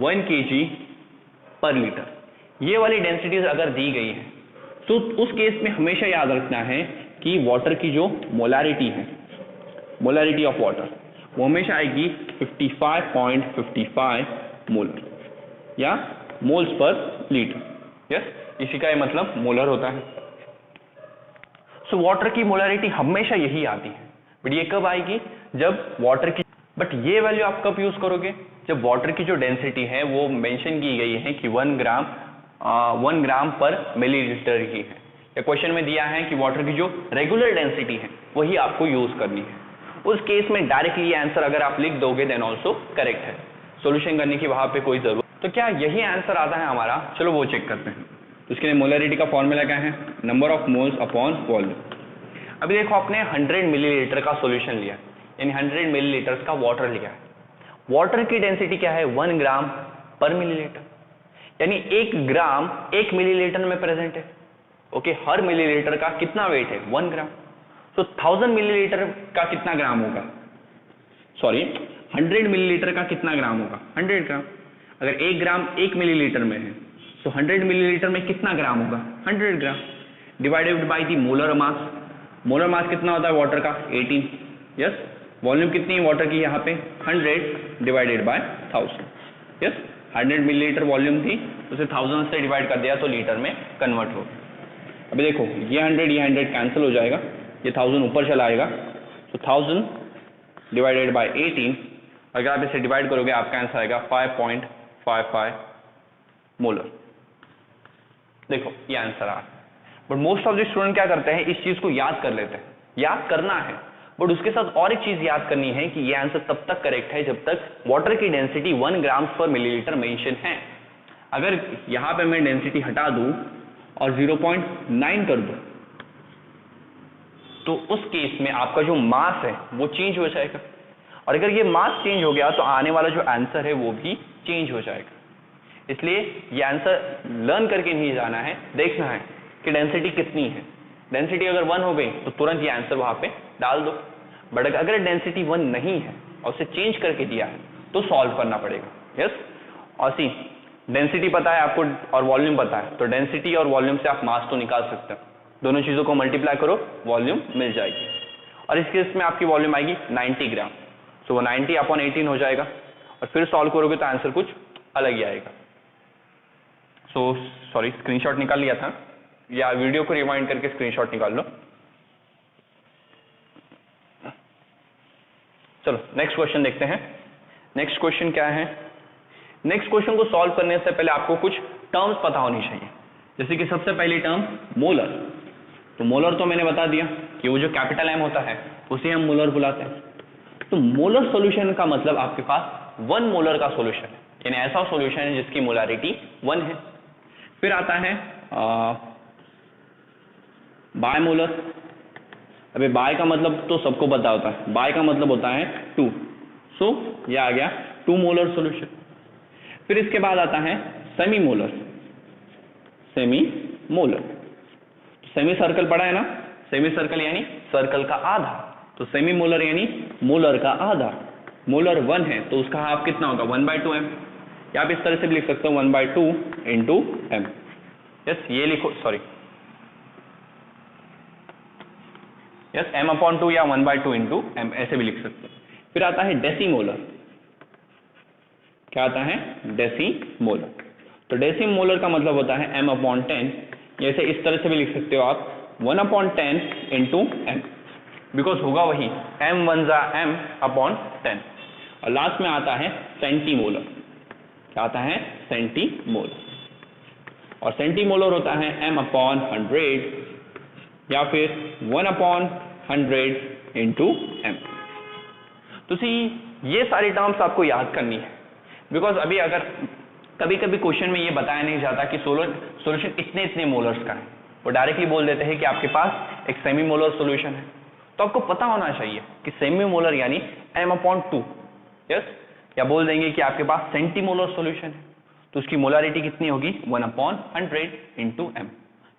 1 kg पर लीटर, ये वाली डेंसिटीज अगर दी गई है तो उस केस में हमेशा याद रखना है कि वाटर की जो मोलैरिटी है, मोलैरिटी ऑफ वाटर, वो हमेशा आएगी 55.55 मोलर या मोल्स पर लीटर। यस, इसी का मतलब मोलर होता है। सो वाटर की मोलैरिटी हमेशा यही आती है, बट ये कब आएगी जब वाटर की, बट ये वैल्यू आप कब यूज करोगे जब वाटर की जो डेंसिटी है वो मेंशन की गई है कि 1 ग्राम पर मिलीलीटर ही है, या क्वेश्चन में दिया है कि वाटर की जो रेगुलर डेंसिटी है वही आपको यूज करनी है। उस केस में डायरेक्टली आंसर अगर आप लिख दोगे देन ऑल्सो करेक्ट है, सॉल्यूशन करने की वहां पे कोई जरूरत। तो क्या यही आंसर आता है हमारा? चलो वो चेक करते हैं। तो इसके लिए मोलैरिटी का फॉर्मूला क्या है? Number of moles upon volume. अभी देखो आपने 100 मिलीलीटर का सॉल्यूशन लिया, यानी 100 मिलीलीटर का वाटर लिया है। वाटर की डेंसिटी क्या है? 1 ग्राम पर मिलीलीटर, यानी 1 ग्राम 1 मिलीलीटर में प्रेजेंट है। ओके, हर मिलीलीटर का कितना वेट है? 1 ग्राम। तो 1000 मिलीलीटर का कितना ग्राम होगा? सॉरी, 100 मिलीलीटर का कितना ग्राम होगा? 100 ग्राम। अगर 1 ग्राम 1 मिलीलीटर में है तो 100 मिलीलीटर में कितना ग्राम होगा? 100 gram divided by the molar mass. Molar mass कितना होता है वाटर का? 18। यस, वॉल्यूम कितनी है वाटर की यहाँ पे? 100 divided by 1000। Yes, 100 millilitre volume थी, उसे 1000 से डिवाइड कर दिया तो लीटर में कन्वर्ट हो गया। अभी देखो ये 100 कैंसिल हो जाएगा, ये 1000 ऊपर चला आएगा, तो 1000 डिवाइडेड बाय 18, अगर आप इसे डिवाइड करोगे आपका आंसर आएगा 5.55 मोलर। देखो ये आंसर आ। But most of the student क्या करते हैं, इस चीज को याद कर लेते हैं। याद करना है, बट उसके साथ और एक चीज याद करनी है कि ये आंसर तब तक करेक्ट है जब तक वाटर की डेंसिटी 1 ग्राम पर मिलीलीटर मेंशन है। अगर यहां पे मैं डेंसिटी हटा दूं और 0.9 कर दूं तो उस केस में आपका जो मास है वो चेंज हो जाएगा, और अगर ये मास चेंज हो गया तो आने वाला जो आंसर है वो भी चेंज हो जाएगा। इसलिए ये आंसर लर्न करके नहीं जाना है, देखना है कि डेंसिटी कितनी है। डेंसिटी अगर 1 हो गई तो तुरंत ये आंसर वहां पे डाल दो, बट अगर डेंसिटी 1 नहीं है और उसे चेंज करके दिया है तो सॉल्व करना पड़ेगा। यस, और सी डेंसिटी पता है आपको और वॉल्यूम पता है, तो डेंसिटी और वॉल्यूम से आप मास तो निकाल सकते हो, दोनों चीज़ों को मल्टीप्लाई करो, वॉल्यूम मिल जाएगी। और इस केस में आपकी वॉल्यूम आएगी 90 ग्राम, तो वो 90/18 हो जाएगा, और फिर सॉल्व करोगे तो आंसर कुछ अलग ही आएगा। सो सॉरी, स्क्रीनशॉट निकाल लिया था, या वीडियो को रिवाइंड करके स्क्रीनशॉट निकाल लो। चलो नेक्स्ट क्वेश्चन देखते हैं। नेक्स्ट क्वेश्चन क्या है? नेक्स्ट क्वेश्चन को सॉल्व करने से पहले आपको कुछ टर्म्स पता होनी चाहिए, जैसे कि सबसे पहली टर्म मोलर। तो मोलर तो मैंने बता दिया कि वो जो कैपिटल एम होता है उसे हम मोलर बुलाते हैं। तो मोलर सॉल्यूशन का मतलब आपके पास 1 मोलर का सॉल्यूशन है, यानी ऐसा सॉल्यूशन है जिसकी मोलारिटी 1 है। फिर आता है बाय मोलर। अबे बाय का मतलब तो सबको पता होता है, बाय का मतलब होता है 2, सो ये आ गया 2 मोलर सॉल्यूशन। फिर इसके बाद आता है semi molar. Semi molar, semi circle पढ़ा है ना, सेमी सर्कल यानी सर्कल का आधा, तो सेमी मोलर यानी मोलर का आधा। मोलर 1 है तो उसका हाफ कितना होगा? 1/2m, या आप इस तरह से भी लिख सकते हो 1/2 × m। यस, ये लिखो, सॉरी यस, m/2 या 1/2 × m ऐसे भी लिख सकते हो। फिर आता है डेसीमोलर। क्या आता है? डेसीमोलर। तो डेसीमोलर का मतलब होता है m/10, जैसे इस तरह से भी लिख सकते हो आप 1/10 × m, बिकॉज होगा वही m1 m/10। और लास्ट में आता है सेंटीमोलर। क्या आता है? सेंटीमोलर। और सेंटीमोलर होता है m/100 या फिर 1/100 × m। तो सी ये सारी टर्म्स आपको याद करनी है, बिकॉज अभी अगर कभी कभी क्वेश्चन में ये बताया नहीं जाता कि सॉल्यूशन इतने मोलर्स का है, वो डायरेक्टली बोल देते हैं कि आपके पास एक सेमी मोलर सॉल्यूशन है। तो आपको पता होना चाहिए कि सेमी मोलर यानी m/2, यस, या बोल देंगे कि आपके पास सेंटीमोलर सॉल्यूशन है तो उसकी मोलारिटी कितनी होगी? 1/100 × m।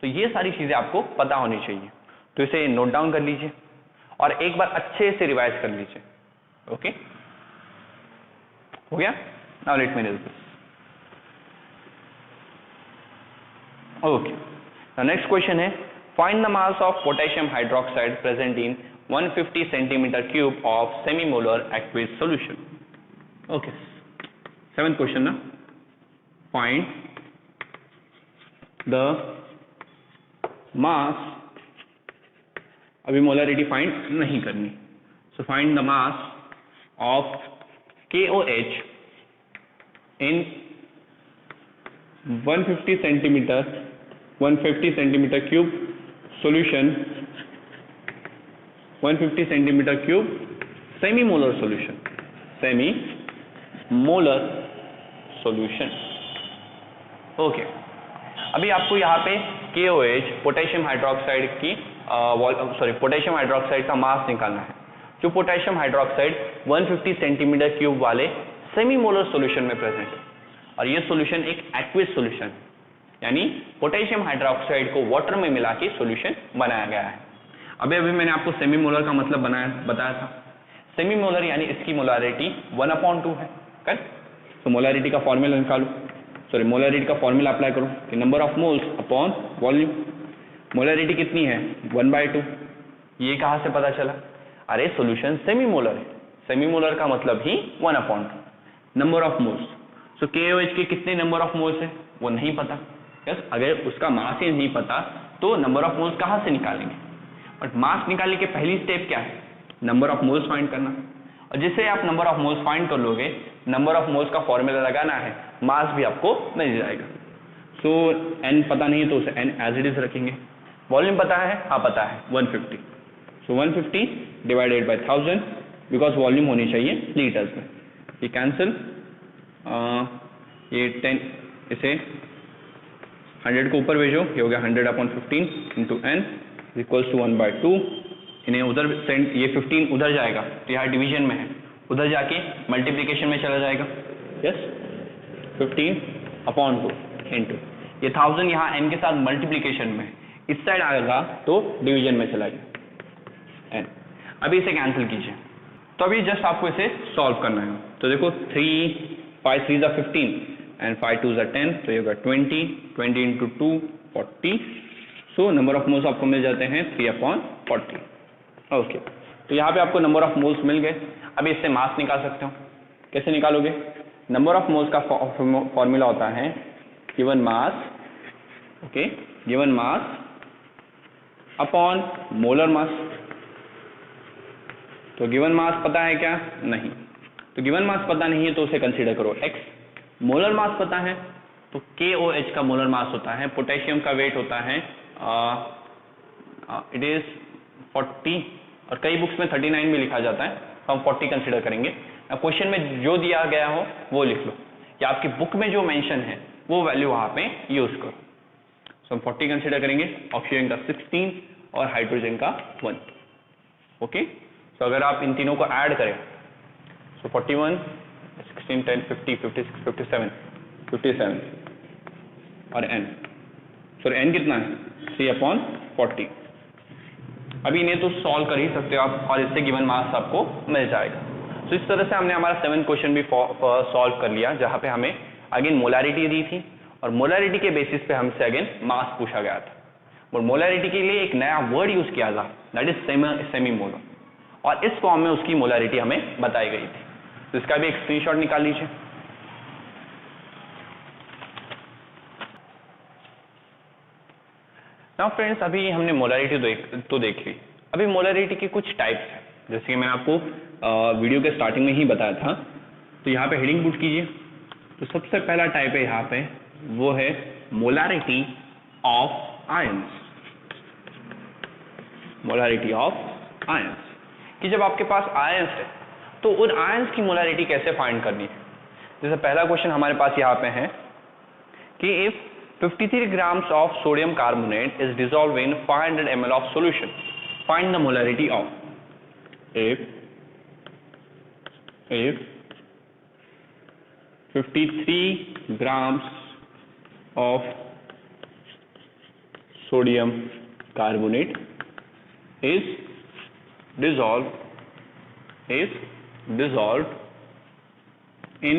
तो ये सारी चीजें आपको पता होनी चाहिए, तो इसे नोट डाउन कर लीजिए और एक बार अच्छे से रिवाइज कर लीजिए। ओके, हो गया? Now let me read this. Okay, the next question है find the mass of potassium hydroxide present in 150 cm³ of semi-molar aqueous solution. Okay, 7th question ना, find the mass, अभी मोलरिटी फाइंड नहीं करनी, so find the mass of KOH in 150 cm³ solution, 150 cm³ semi molar solution, semi molar solution. Okay, अभी आपको यहाँ पे KOH potassium hydroxide की potassium hydroxide का मास निकालना है, जो पोटेशियम हाइड्रोक्साइड 150 cm³ वाले सेमी मोलर सॉल्यूशन में प्रेजेंट है। और ये सॉल्यूशन एक एक्वियस सॉल्यूशन है, यानी पोटेशियम हाइड्रोक्साइड को वाटर में मिला के सॉल्यूशन बनाया गया है। अभी मैंने आपको सेमी मोलर का मतलब बताया था। सेमी मोलर यानी इसकी मोलारिटी 1/2 है, करेक्ट? तो मोलारिटी का फॉर्मूला निकालो, सॉरी मोलारिटी का फॉर्मूला अप्लाई करो कि number of moles upon volume. Molarity कितनी है? 1/2। ये कहाँ से पता चला? अरे सॉल्यूशन सेमी मोलर है, सेमी मोलर का मतलब ही 1/2 number of moles. So KOH के कितने नंबर ऑफ मोल्स है वो नहीं पता, यस, अगर उसका मास ही नहीं पता तो नंबर ऑफ मोल्स कहाँ से निकालेंगे? बट मास निकालने के पहली स्टेप क्या है? नंबर ऑफ मोल्स फाइंड करना। और जिससे आप नंबर ऑफ मोल्स फाइंड कर लोगे, नंबर ऑफ मोल्स का फॉर्मूला लगाना है, मास भी आपको मिल जाएगा। सो n पता नहीं है तो उसे n एज इट इज रखेंगे। वॉल्यूम पता है? हाँ पता है, 150। सो 150 डिवाइडेड बाय 1000, बिकॉज वॉल्यूम होनी चाहिए लीटर्स में। ये कैंसिल, ये 10, इसे 100 को ऊपर भेजो, ये हो गया 100/15 × n इक्वल्स टू 1/2। इन्हें उधर सेंड, ये 15 उधर जाएगा तो यहाँ डिवीजन में है, उधर जाके मल्टीप्लिकेशन में चला जाएगा, यस, 15/2 इंटू ये 1000 यहाँ n के साथ मल्टीप्लिकेशन में है, इस साइड आएगा तो डिवीजन में चला गया n। अभी इसे कैंसिल कीजिए तो अभी जस्ट आपको इसे सॉल्व करना है। तो देखो 3 5 3 15 एंड 5 2 10, तो ये होगा 20 into 2 40। So number of moles आपको मिल जाते हैं 3/40। ओके, तो यहाँ पे आपको नंबर ऑफ मोल्स मिल गए। अभी इससे मास निकाल सकते हो। कैसे निकालोगे? नंबर ऑफ मोल्स का फॉर्मूला होता है गिवन मास, okay, given mass upon molar mass. तो गिवन मास पता है क्या? नहीं। तो गिवन मास पता नहीं है तो उसे कंसीडर करो x। मोलर मास पता है तो KOH का मोलर मास होता है, पोटेशियम का वेट होता है इट इज 40, और कई बुक्स में 39 भी लिखा जाता है, तो हम 40 कंसीडर करेंगे। क्वेश्चन में जो दिया गया हो वो लिख लो, या आपकी बुक में जो मेंशन है वो वैल्यू वहां पे यूज करो। सो हम 40 कंसीडर करेंगे, ऑक्सीजन का 16 और हाइड्रोजन का 1। ओके, तो अगर आप इन तीनों को ऐड करें सो 41 16 10 50 56 57 57 और n, सॉरी n कितना है? 3/40। अभी इन्हें तो सॉल्व कर ही सकते हो आप, और इससे गिवन मास आपको मिल जाएगा। तो इस तरह से हमने हमारा 7 क्वेश्चन भी सॉल्व कर लिया, जहां पे हमें अगेन मोलारिटी दी थी और मोलारिटी के बेसिस पे हमसे अगेन मास पूछा गया था। और मोलारिटी के लिए एक नया वर्ड यूज किया था, दैट इज सेमी मोलर, और इस फॉर्म में उसकी मोलारिटी हमें बताई गई थी। तो इसका भी एक स्क्रीनशॉट निकाल लीजिए। नाउ फ्रेंड्स, अभी हमने मोलारिटी देख ली। अभी मोलारिटी के कुछ टाइप्स हैं, जैसे कि मैंने आपको वीडियो के स्टार्टिंग में ही बताया था। तो यहाँ पे हेडिंग पुट कीजिए। तो सबसे पहला टाइप है यहाँ पे, वो है molarity of ions. Molarity of ions, कि जब आपके पास आयंस है तो उन आयंस की मोलारिटी कैसे फाइंड करनी है। जैसे पहला क्वेश्चन हमारे पास यहाँ पे है कि if 53 grams of sodium carbonate is dissolved in 500 ml of solution, find the molarity of। if 53 grams of sodium carbonate is dissolved in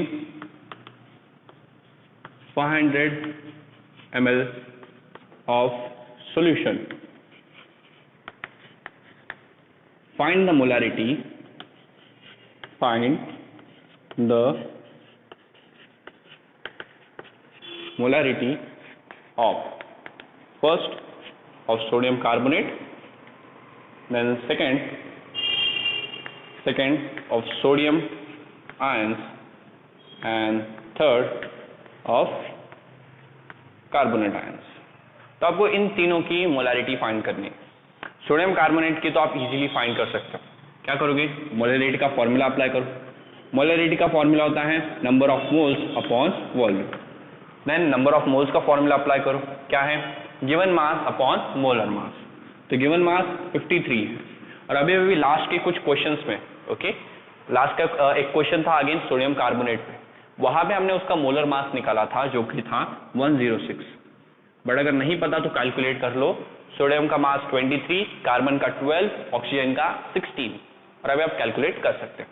500 ml of solution, find the molarity of first of sodium carbonate, then second of sodium ions, and third of carbonate ions. तो आपको इन तीनों की molarity find करनी है। Sodium carbonate की तो आप easily find कर सकते हो। क्या करोगे? मोलारिटी का फॉर्मूला अप्लाई करो। मोलारिटी का फॉर्मूला होता है number of moles upon volume. Then number of moles का फॉर्मूला अप्लाई करो, क्या है? Given mass upon molar mass. तो गिवन मास 53 है, और अभी लास्ट के कुछ क्वेश्चंस में, ओके, लास्ट का एक क्वेश्चन था अगेन सोडियम कार्बोनेट पे, वहां पे हमने उसका मोलर मास निकाला था जो कि था 106। बट अगर नहीं पता तो कैलकुलेट कर लो। सोडियम का मास 23, कार्बन का 12, ऑक्सीजन का 16, और अभी आप कैलकुलेट कर सकते हैं।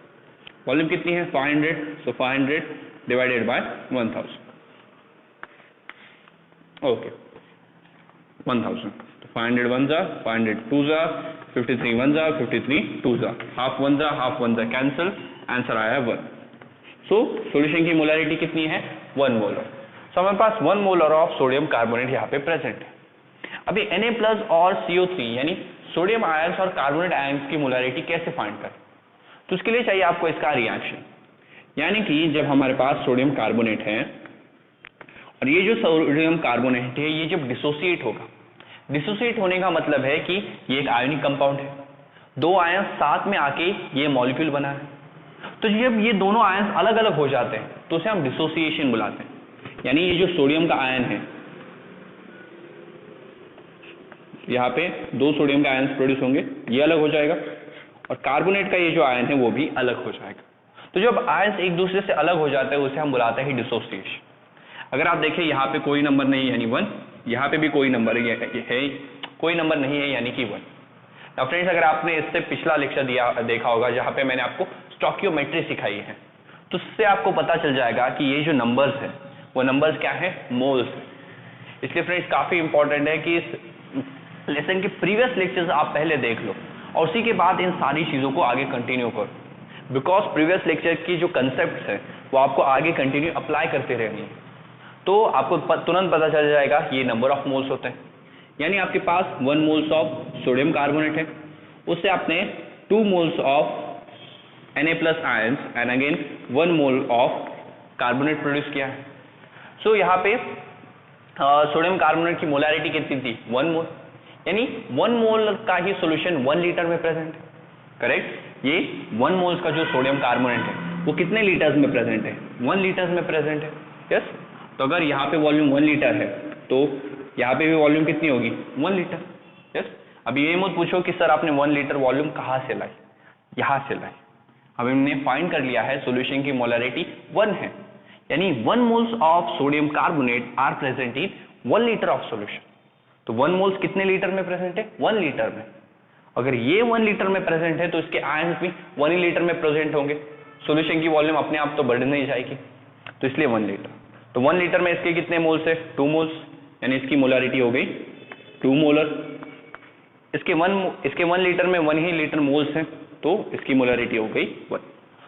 वॉल्यूम कितनी है? 500, सो 500 डिवाइडेड बाय 1000, ओके, 1000। तो 500 1 जा, 500 2 जा, 53 1 जा, 53 2 जा, हाफ 1 जा, हाफ 1 जा कैंसिल, आंसर आया 1। सो सॉल्यूशन की मोलारिटी कितनी है? 1 मोलर। सो हमारे पास 1 मोलर ऑफ सोडियम कार्बोनेट यहाँ पे प्रेजेंट है। अभी Na+ और CO3 यानी सोडियम आयंस और कार्बोनेट आयंस की मोलारिटी कैसे फाइंड करें? तो उसके लिए चाहिए आपको इसका रिएक्शन, यानी कि जब हमारे पास सोडियम कार्बोनेट है और ये जो सोडियम कार्बोनेट है ये जब डिसोसिएट होगा, डिसोसिएट होने का मतलब है कि ये एक आयोनिक कंपाउंड है, दो आयंस साथ में आके ये मॉलिक्यूल बना है। तो जब ये दोनों आयंस अलग अलग हो जाते हैं तो उसे हम डिसोसिएशन बुलाते हैं। यानी ये जो सोडियम का आयन है, यहाँ पे 2 सोडियम के आयंस प्रोड्यूस होंगे, ये अलग हो जाएगा, और कार्बोनेट का ये जो आयन है वो भी अलग हो जाएगा। तो जब आयंस एक दूसरे से अलग हो जाते हैं उसे हम बुलाते हैं डिसोसिएशन। अगर आप देखें यहाँ पे कोई नंबर नहीं है यानी 1, यहाँ पे भी कोई नंबर है कोई नंबर नहीं है यानी कि 1। ना फ्रेंड्स, अगर आपने इससे पिछला लेक्चर देखा होगा जहां पे मैंने आपको स्टोइकियोमेट्री सिखाई है, तो उससे आपको पता चल जाएगा कि ये जो नंबर्स है वो नंबर्स क्या है, मोल्स। इसलिए फ्रेंड्स काफी इंपॉर्टेंट है कि इस लेसन के प्रीवियस लेक्चर्स आप पहले देख लो और उसी के बाद इन सारी चीजों को आगे कंटिन्यू करो, बिकॉज प्रीवियस लेक्चर की जो कंसेप्ट है वो आपको आगे कंटिन्यू अप्लाई करते रहेंगे, तो आपको तुरंत पता चल जाएगा ये नंबर ऑफ मोल्स होते हैं। यानी आपके पास 1 मोल्स ऑफ सोडियम कार्बोनेट है, उससे आपने 2 moles of Na+ ions and again 1 mole of carbonate produce किया है। सो यहाँ पे सोडियम कार्बोनेट की मोलैरिटी कितनी थी, 1 मोल, यानी 1 मोल का ही सॉल्यूशन 1 लीटर में प्रेजेंट है, करेक्ट। ये 1 मोल्स का जो सोडियम कार्बोनेट है वो कितने लीटर्स में प्रेजेंट है, 1 लीटर्स में प्रेजेंट है, यस। तो अगर यहाँ पे वॉल्यूम 1 लीटर है तो यहाँ पे भी वॉल्यूम कितनी होगी, 1 लीटर, यस। अभी ये मत पूछो कि सर आपने 1 लीटर वॉल्यूम कहाँ से लाई, यहाँ से लाई। अब हमने फाइंड कर लिया है सॉल्यूशन की मोलैरिटी 1 है, यानी 1 moles of sodium carbonate are present in 1 litre of solution. तो 1 मोल्स कितने लीटर में प्रेजेंट है, 1 लीटर में। अगर ये 1 लीटर में प्रेजेंट है तो इसके आयंस भी 1 लीटर में प्रेजेंट होंगे, सॉल्यूशन की वॉल्यूम अपने आप तो बढ़ नहीं जाएगी, तो इसलिए 1 लीटर। तो 1 लीटर में इसके कितने मोल्स है, 2 मोल्स, यानी इसकी मोलैरिटी हो गई 2 मोलर। इसके 1 लीटर में 1 ही लीटर मोल्स है, तो इसकी मोलैरिटी हो गई 1।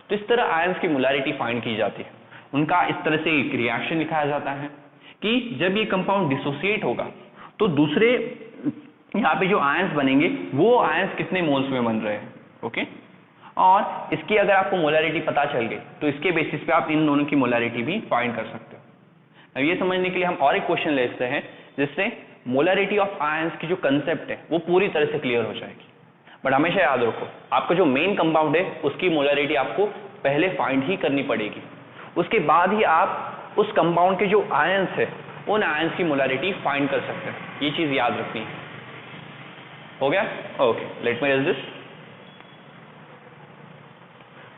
तो इस तरह आयंस की मोलैरिटी फाइंड की जाती है। उनका इस तरह से एक रिएक्शन दिखाया जाता है कि जब ये कंपाउंड डिसोसिएट होगा तो दूसरे यहाँ पे जो आयंस बनेंगे वो आयंस कितने मोल्स में बन रहे हैं, ओके। और इसकी अगर आपको मोलैरिटी पता चल गई तो इसके बेसिस पे आप इन दोनों की मोलैरिटी भी फाइंड कर सकते हो। अब ये समझने के लिए हम और एक क्वेश्चन लेते हैं जिससे मोलैरिटी ऑफ आयंस की जो कंसेप्ट है वो पूरी तरह से क्लियर हो जाएगी। बट हमेशा याद रखो, आपका जो मेन कंपाउंड है उसकी मोलैरिटी आपको पहले फाइंड ही करनी पड़ेगी, उसके बाद ही आप उस कंपाउंड के जो आयंस है उन आयंस की मोलैरिटी फाइंड कर सकते हैं। ये चीज याद रखनी है, हो गया, okay. Let me erase this.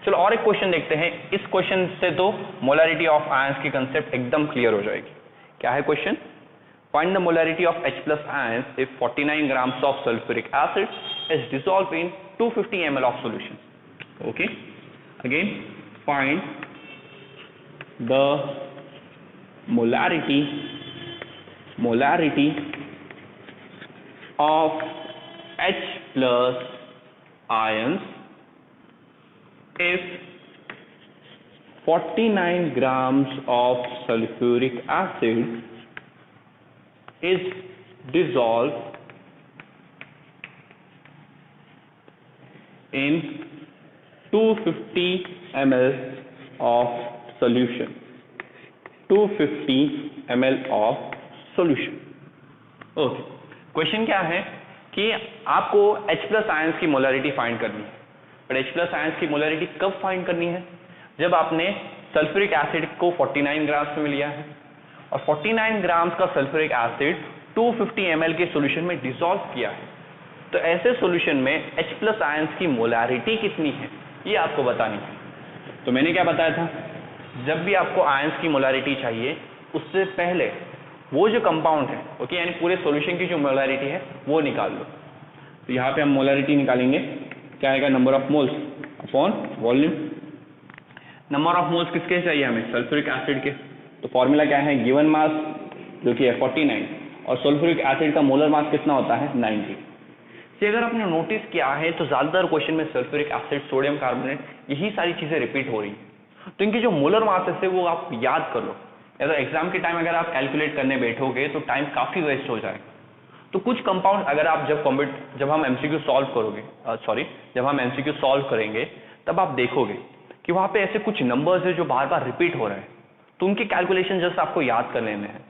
चलो और एक क्वेश्चन देखते हैं। इस क्वेश्चन से तो मोलैरिटी ऑफ आयंस की कंसेप्ट एकदम क्लियर हो जाएगी। क्या है question, find the molarity of H+ ions if 49 grams of sulfuric acid is dissolved in 250 ml of solution. Okay, again find the molarity of H+ ions if 49 grams of sulfuric acid is dissolved in 250 ml of solution. 250 ml of solution. Okay, question क्या है कि आपको H+ ions की molarity find करनी है। पर H+ ions की molarity कब फाइंड करनी है, जब आपने सल्फ्यूरिक एसिड को 49 ग्राम्स में लिया है और 49 ग्राम्स का सल्फ्यूरिक एसिड 250 ml के सॉल्यूशन में डिसॉल्व किया है। तो ऐसे सॉल्यूशन में H+ आयंस की मोलैरिटी कितनी है ये आपको बतानी है। तो मैंने क्या बताया था, जब भी आपको आयंस की मोलैरिटी चाहिए उससे पहले वो जो कंपाउंड है, ओके, यानी पूरे सॉल्यूशन की जो मोलैरिटी है वो निकाल लो। तो यहाँ पे हम मोलैरिटी निकालेंगे, क्या आएगा, number of moles upon volume. Number of moles किसके चाहिए हमें, सल्फ्यूरिक एसिड के। तो फॉर्मूला क्या है, गिवन मास जो कि है 49 और सल्फ्यूरिक एसिड का मोलर मास कितना होता है, 90। से अगर आपने नोटिस किया है तो ज्यादातर क्वेश्चन में सल्फ्यूरिक एसिड, सोडियम कार्बोनेट यही सारी चीजें रिपीट हो रही है। तो इनकी जो मोलर मास है वो आप याद कर लो, या तो एग्जाम के टाइम अगर आप कैलकुलेट करने बैठोगे तो टाइम काफी वेस्ट हो जाएगा। तो कुछ कंपाउंड अगर आप जब हम एमसीक्यू सॉल्व करोगे, जब हम एमसीक्यू सॉल्व करेंगे तब आप देखोगे कि वहां पे ऐसे कुछ नंबर्स है जो बार बार रिपीट हो रहे हैं, तो उनके कैलकुलेशन जस्ट आपको याद कर लेने हैं,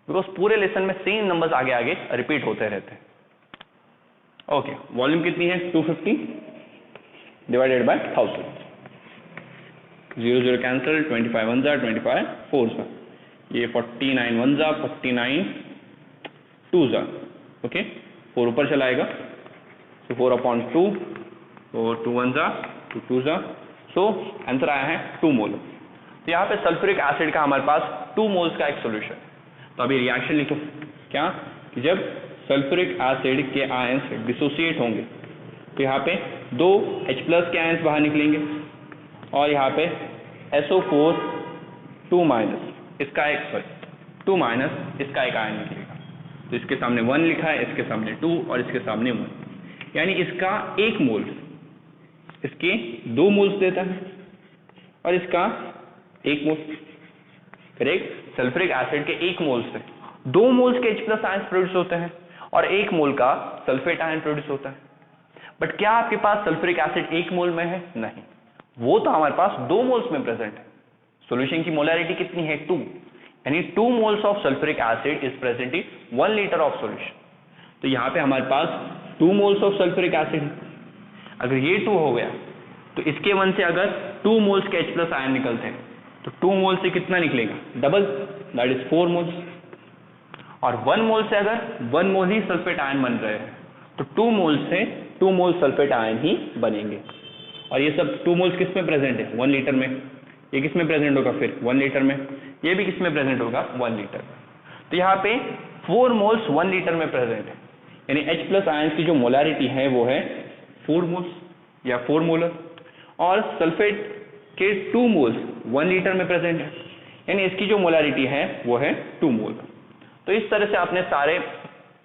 बिकॉज पूरे लेसन में सेम नंबर्स आगे आगे रिपीट होते रहते हैं। ओके, वॉल्यूम कितनी है, 250 डिवाइडेड बाय 1000, 0 0 कैंसिल, 25 1 जा 25 4 जा, ये 49 1 जा 49 2 जा, ओके, 4 ऊपर चलाएगा, तो 4/2, तो 2 1 जा 2 जा, सो आंसर आया है 2 मोल। तो यहाँ पे सल्फ्यूरिक एसिड का हमारे पास 2 मोल्स का एक सोल्यूशन। तो अभी रिएक्शन लिखो, क्या कि जब सल्फ्यूरिक एसिड के आयंस डिसोसिएट होंगे तो यहाँ पे 2 H+ के आयंस बाहर निकलेंगे और यहाँ पे SO4 2- इसका एक 2- इसका एक आयन निकलेगा। तो इसके सामने 1 लिखा है, इसके सामने 2 और इसके सामने 1, यानी इसका 1 मोल इसके 2 मोल्स देता है और इसका 1 मोल। करेक्ट। सल्फ्यूरिक एसिड के 1 मोल से 2 मोल्स के H+ आयंस प्रोड्यूस होते हैं और 1 मोल का सल्फेट आयन प्रोड्यूस होता है। बट क्या आपके पास सल्फ्यूरिक एसिड 1 मोल में है? नहीं, वो तो हमारे पास 2 मोल्स में प्रेजेंट है। सॉल्यूशन की मोलैरिटी कितनी है? 2, यानी 2 moles of sulphuric acid is present in 1 litre of solution. तो यहाँ पे हमारे पास 2 मोल्स ऑफ सल्फ्यूरिक एसिड है। अगर ये 2 हो गया तो इसके 1 से अगर 2 मोल्स के H+ आयन निकलते हैं तो 2 मोल से कितना निकलेगा? Double, that is 4 moles. और 1 मोल से अगर 1 मोल ही सल्फेट आयन बन रहे हैं तो 2 मोल से 2 मोल सल्फेट आयन ही बनेंगे। और ये सब 2 मोल्स किस में प्रेजेंट है? 1 लीटर में। ये किस में प्रेजेंट होगा फिर? 1 लीटर में। ये भी किस में प्रेजेंट होगा? 1 लीटर में। तो यहाँ पे 4 मोल्स 1 लीटर में प्रेजेंट है, यानी H+ आयंस की जो मोलैरिटी है वो है 4 मोल्स या 4 मोलर। और सल्फेट के 2 मोल्स 1 लीटर में प्रेजेंट है, यानी इसकी जो मोलैरिटी है वो है 2 मोल। तो इस तरह से आपने सारे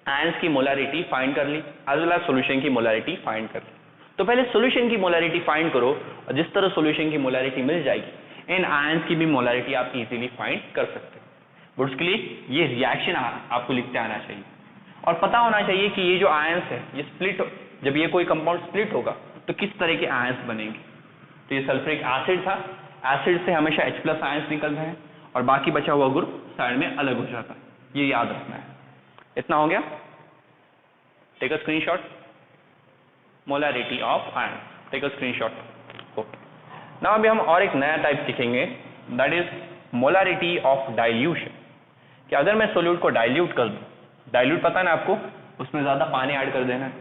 आयंस की मोलैरिटी फाइंड कर ली, एज वेल एज सॉल्यूशन की मोलैरिटी फाइंड कर ली। तो पहले सॉल्यूशन की मोलैरिटी फाइंड करो और जिस तरह सॉल्यूशन की मोलैरिटी मिल जाएगी इन आयंस की भी मोलैरिटी आप इजीली फाइंड कर सकते हो। बट उसके लिए ये रिएक्शन आपको लिखते आना चाहिए और पता होना चाहिए कि ये जो आयंस है ये स्प्लिट, जब ये कोई कंपाउंड स्प्लिट होगा तो किस तरह के आयंस बनेंगे। तो ये सल्फ्यूरिक एसिड था, एसिड से हमेशा H+ आयंस निकल रहे हैं और बाकी बचा हुआ ग्रुप साइड में अलग हो जाता है, ये याद रखना है। इतना हो गया। Take a screenshot. Molarity of ion, take a screenshot. Okay, now अभी हम और एक नया टाइप सीखेंगे, that is molarity of dilution. कि अगर मैं सोल्यूट को डाइल्यूट कर दूं, डाइल्यूट पता है ना आपको, उसमें ज्यादा पानी ऐड कर देना है।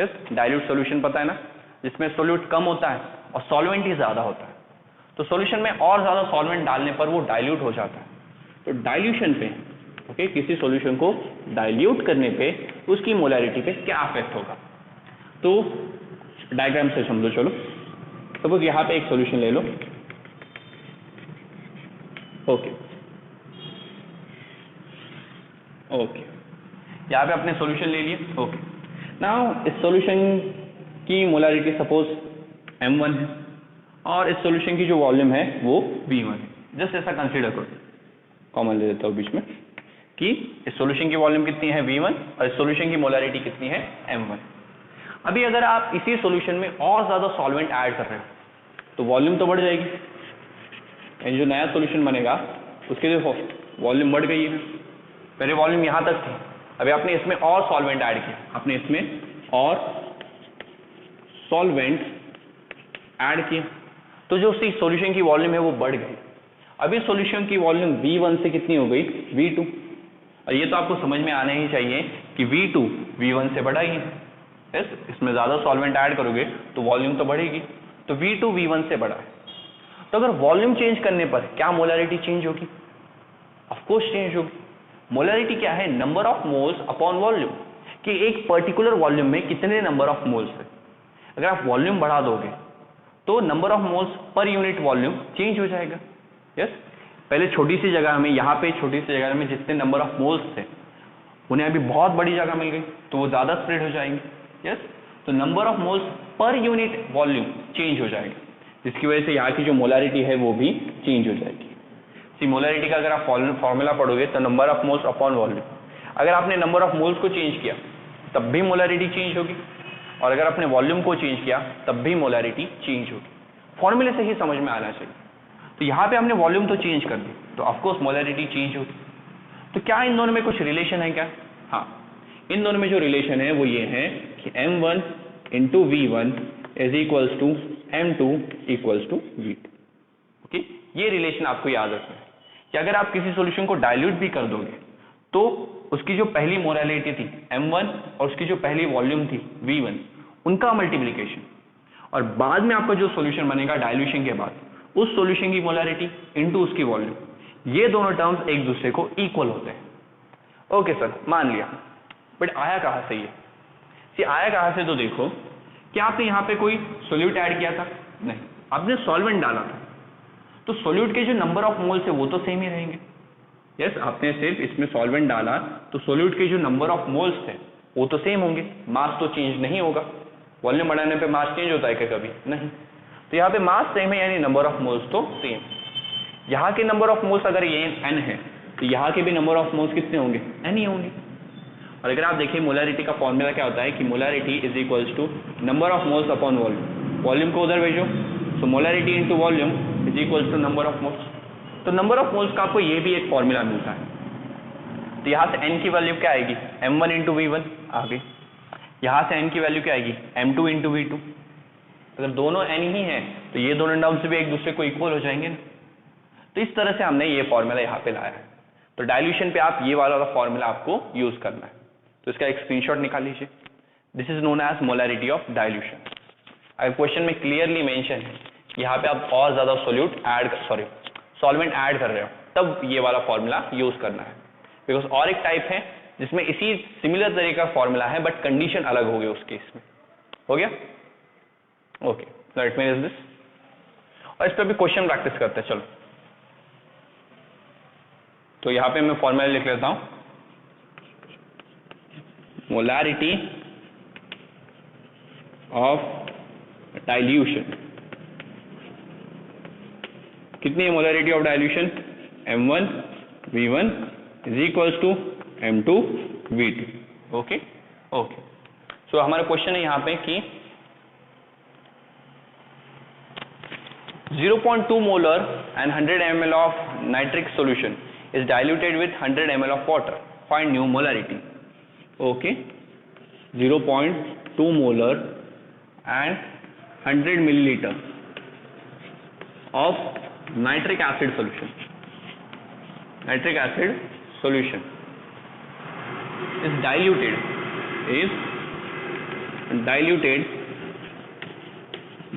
यस, डाइल्यूट सॉल्यूशन पता है ना, जिसमें सोल्यूट कम होता है और सॉल्वेंट ही ज्यादा होता है। तो सॉल्यूशन में और ज्यादा सॉल्वेंट डालने पर वो डाइल्यूट हो जाता है। तो डाइल्यूशन पे ओके, किसी सॉल्यूशन को डाइल्यूट करने पे उसकी मोलैरिटी पे क्या इफेक्ट होगा, तो डायग्राम से समझो। चलो सपोज यहाँ पे एक सॉल्यूशन ले लो। ओके ओके, यहाँ पे अपने सॉल्यूशन ले लिए। ओके, नाउ इस सॉल्यूशन की मोलैरिटी सपोज M1 है और इस सॉल्यूशन की जो वॉल्यूम है वो V1 है। जस्ट ऐसा कंसीडर करो, कॉमन ले लेता हूँ बीच में, कि इस सॉल्यूशन की वॉल्यूम कितनी है V1 और इस सॉल्यूशन की मोलैरिटी कितनी है M1। अभी अगर आप इसी सॉल्यूशन में और ज्यादा सॉल्वेंट ऐड कर रहे हो तो वॉल्यूम तो बढ़ जाएगी, यानी जो नया सॉल्यूशन बनेगा उसके लिए वॉल्यूम बढ़ गई है। पहले वॉल्यूम यहाँ तक थी, अभी आपने इसमें और सॉल्वेंट ऐड किया, आपने इसमें और सॉल्वेंट ऐड किया, तो जो उसी सॉल्यूशन की वॉल्यूम है वो बढ़ गई। अभी सॉल्यूशन की वॉल्यूम V1 से कितनी हो गई? V2। और ये तो आपको समझ में आना ही चाहिए कि V2 V1 से बढ़ा ही है। यस, इसमें ज्यादा सॉल्वेंट ऐड करोगे तो वॉल्यूम तो बढ़ेगी, तो V2 V1 से बढ़ा है। तो अगर वॉल्यूम चेंज करने पर क्या मोलैरिटी चेंज होगी? ऑफ कोर्स चेंज होगी। मोलैरिटी क्या है? Number of moles upon volume, कि एक पर्टिकुलर वॉल्यूम में कितने नंबर ऑफ मोल्स है। अगर आप वॉल्यूम बढ़ा दोगे तो number of moles per unit volume change हो जाएगा। यस, पहले छोटी सी जगह में, यहाँ पे छोटी सी जगह में जितने नंबर ऑफ मोल्स थे उन्हें अभी बहुत बड़ी जगह मिल गई तो वो ज्यादा स्प्रेड हो जाएंगे। यस, तो number of moles per unit volume change हो जाएगा, जिसकी वजह से यहाँ की जो मोलैरिटी है वो भी चेंज हो जाएगी। सी मोलैरिटी का अगर आप फॉर्मूला पढ़ोगे तो number of moles upon volume, अगर आपने नंबर ऑफ मोल्स को चेंज किया तब भी मोलैरिटी चेंज होगी और अगर आपने वॉल्यूम को चेंज किया तब भी मोलैरिटी चेंज होगी। फॉर्मूले से ही समझ में आना चाहिए। तो यहाँ पे हमने वॉल्यूम तो चेंज कर दी तो ऑफकोर्स मोलैरिटी चेंज होगी। तो क्या इन दोनों में कुछ रिलेशन है क्या? हाँ, इन दोनों में जो रिलेशन है वो ये है कि M1 into V1 is equals to M2 equals to V2। Okay, ये रिलेशन आपको याद रखना है कि अगर आप किसी सॉल्यूशन को डाइल्यूट भी कर दोगे तो उसकी जो पहली मोलैरिटी थी M1 और उसकी जो पहली वॉल्यूम थी V1, उनका मल्टीप्लिकेशन और बाद में आपका जो सॉल्यूशन बनेगा डाइल्यूशन के बाद, उस सॉल्यूशन की मोलैरिटी इनटू उसकी वॉल्यूम, ये दोनों टर्म्स एक दूसरे को इक्वल होते हैं। ओके सर, मान लिया, बट आया कहां से ये? आया कहां से? तो देखो क्या आपने यहाँ पे कोई सोल्यूट ऐड किया था? नहीं, आपने सॉल्वेंट डाला था। तो सोल्यूट के जो नंबर ऑफ मोल्स है वो तो सेम ही रहेंगे। यस, आपने सिर्फ इसमें सॉल्वेंट डाला तो सोल्यूट के जो नंबर ऑफ मोल्स थे वो तो सेम होंगे, मास तो चेंज नहीं होगा। वॉल्यूम बढ़ाने पे मास चेंज होता है क्या कभी? नहीं। तो यहाँ पे मास सेम है, यानी नंबर ऑफ मोल्स तो सेम। यहाँ के नंबर ऑफ मोल्स अगर ये n है तो यहाँ के भी नंबर ऑफ मोल्स कितने होंगे? n ही होंगे। और अगर आप देखिए मोलैरिटी का फॉर्मूला क्या होता है कि molarity is equals to number of moles upon volume. Volume को उधर भेजो, so molarity into volume is equals to number of moles. तो नंबर ऑफ मोल्स का आपको ये भी एक फॉर्मूला मिलता है। तो यहाँ से n की वैल्यू क्या आएगी? m1 इंटू वी1 आ गई। यहाँ से n की वैल्यू क्या आएगी? m2 into V2. अगर दोनों n ही है तो ये दोनों टर्म्स भी एक दूसरे को इक्वल हो जाएंगे ना। तो इस तरह से हमने ये फॉर्मूला यहाँ पे लाया है। तो डाइल्यूशन पे आप ये वाला फॉर्मूला आपको यूज करना है। तो इसका एक स्क्रीनशॉट निकाल लीजिए। This is known as molarity of dilution. अगर क्वेश्चन में क्लियरली मेंशन है, यहाँ पे आप और ज्यादा सॉल्वेंट ऐड कर रहे हो तब ये वाला फॉर्मूला यूज करना है। बिकॉज और एक टाइप है जिसमें इसी सिमिलर तरीके का फॉर्मूला है बट कंडीशन अलग हो गई उस केस में। हो गया? Okay, let me this. और इस पर भी क्वेश्चन प्रैक्टिस करते हैं। चलो, तो यहां पे मैं फॉर्मूला लिख लेता हूं। मोलैरिटी ऑफ डाइल्यूशन कितनी है? Molarity of dilution m1 v1 is equals to m2 v2। Okay okay, so हमारा क्वेश्चन है यहाँ पे कि 0.2 molar and 100 ml of nitric solution is diluted with 100 ml of water. Find new molarity. Okay, 0.2 molar and 100 milliliter of nitric acid solution. Nitric acid solution is diluted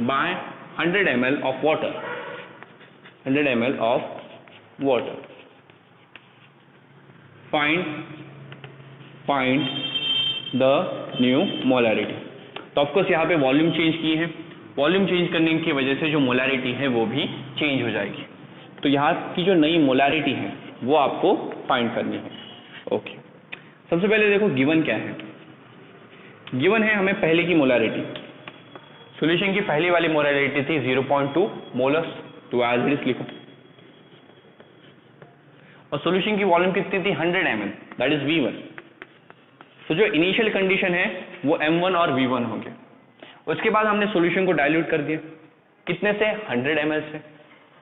by 100 ml of water. 100 ml of water. Find the new molarity. तो of course यहाँ पे volume change की है। Volume change करने की वजह से जो मोलैरिटी है वो भी चेंज हो जाएगी। तो यहाँ की जो नई मोलैरिटी है वो आपको फाइंड करनी है। ओके, सबसे पहले देखो गिवन क्या है। गिवन है हमें पहले की मोलैरिटी। सॉल्यूशन की पहली वाली मोलैरिटी थी 0.2 मोलर्स, तो एज इट इज लिखो। और सॉल्यूशन की वॉल्यूम कितनी थी? 100 ml, दैट इज V1। तो जो इनिशियल कंडीशन है वो M1 और V1 हो गया। उसके बाद हमने सॉल्यूशन को डाइल्यूट कर दिया, कितने से? 100 ml से।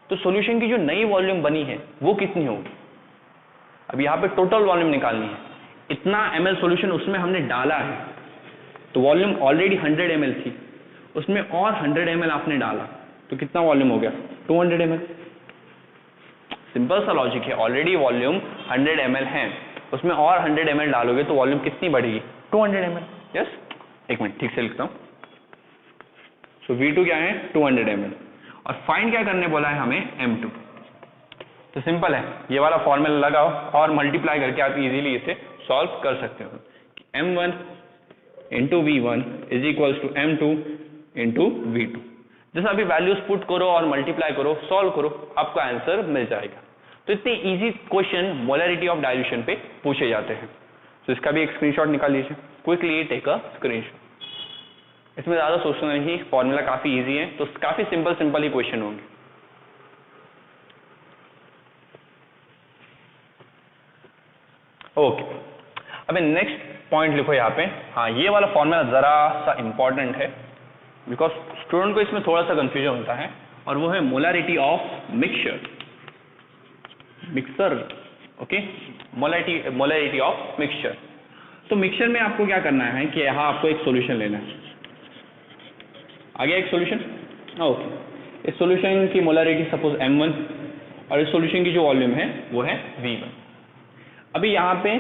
तो सॉल्यूशन की जो नई वॉल्यूम बनी है वो कितनी होगी? अब यहाँ पे टोटल वॉल्यूम निकालनी है। इतना ml सॉल्यूशन उसमें हमने डाला है, तो वॉल्यूम ऑलरेडी 100 ml थी, उसमें और 100 ml आपने डाला, तो कितना वॉल्यूम हो गया? 200 ml। सिंपल सा लॉजिक है, ऑलरेडी वॉल्यूम 100 ml है, उसमें और 100 ml डालोगे तो वॉल्यूम कितनी बढ़ेगी? 200 ml। यस, एक मिनट ठीक से लिखता हूं। सो V2 क्या है? 200 ml। और फाइंड क्या करने बोला है हमें? M2। तो सिंपल है, ये वाला फॉर्मूला लगाओ और मल्टीप्लाई करके आप इजीली इसे सॉल्व कर सकते हो। M1 into V1 is equals to M2 into V2। जैसे अभी वैल्यूज पुट करो और मल्टीप्लाई करो, सॉल्व करो, आपको आंसर मिल जाएगा। तो इतने easy question molarity of dilution पे पूछे जाते हैं। तो इसका भी एक स्क्रीनशॉट निकाल लीजिए, क्विकली टेक अ स्क्रीनशॉट। इसमें ज्यादा सोचना नहीं, फॉर्मूला काफी इजी है, तो काफी सिंपल ही क्वेश्चन होंगे। ओके, अबे नेक्स्ट पॉइंट लिखो यहाँ पे। हाँ, ये वाला फॉर्मूला जरा सा इंपॉर्टेंट है बिकॉज स्टूडेंट को इसमें थोड़ा सा कंफ्यूजन होता है, और वो है molarity of mixer. Okay, molarity of mixture. तो मिक्सचर में आपको क्या करना है कि यहाँ आपको एक सॉल्यूशन लेना है। आ गया एक सॉल्यूशन? ओके, इस सॉल्यूशन की मोलैरिटी सपोज M1 और इस सॉल्यूशन की जो वॉल्यूम है वो है V1। अभी यहाँ पे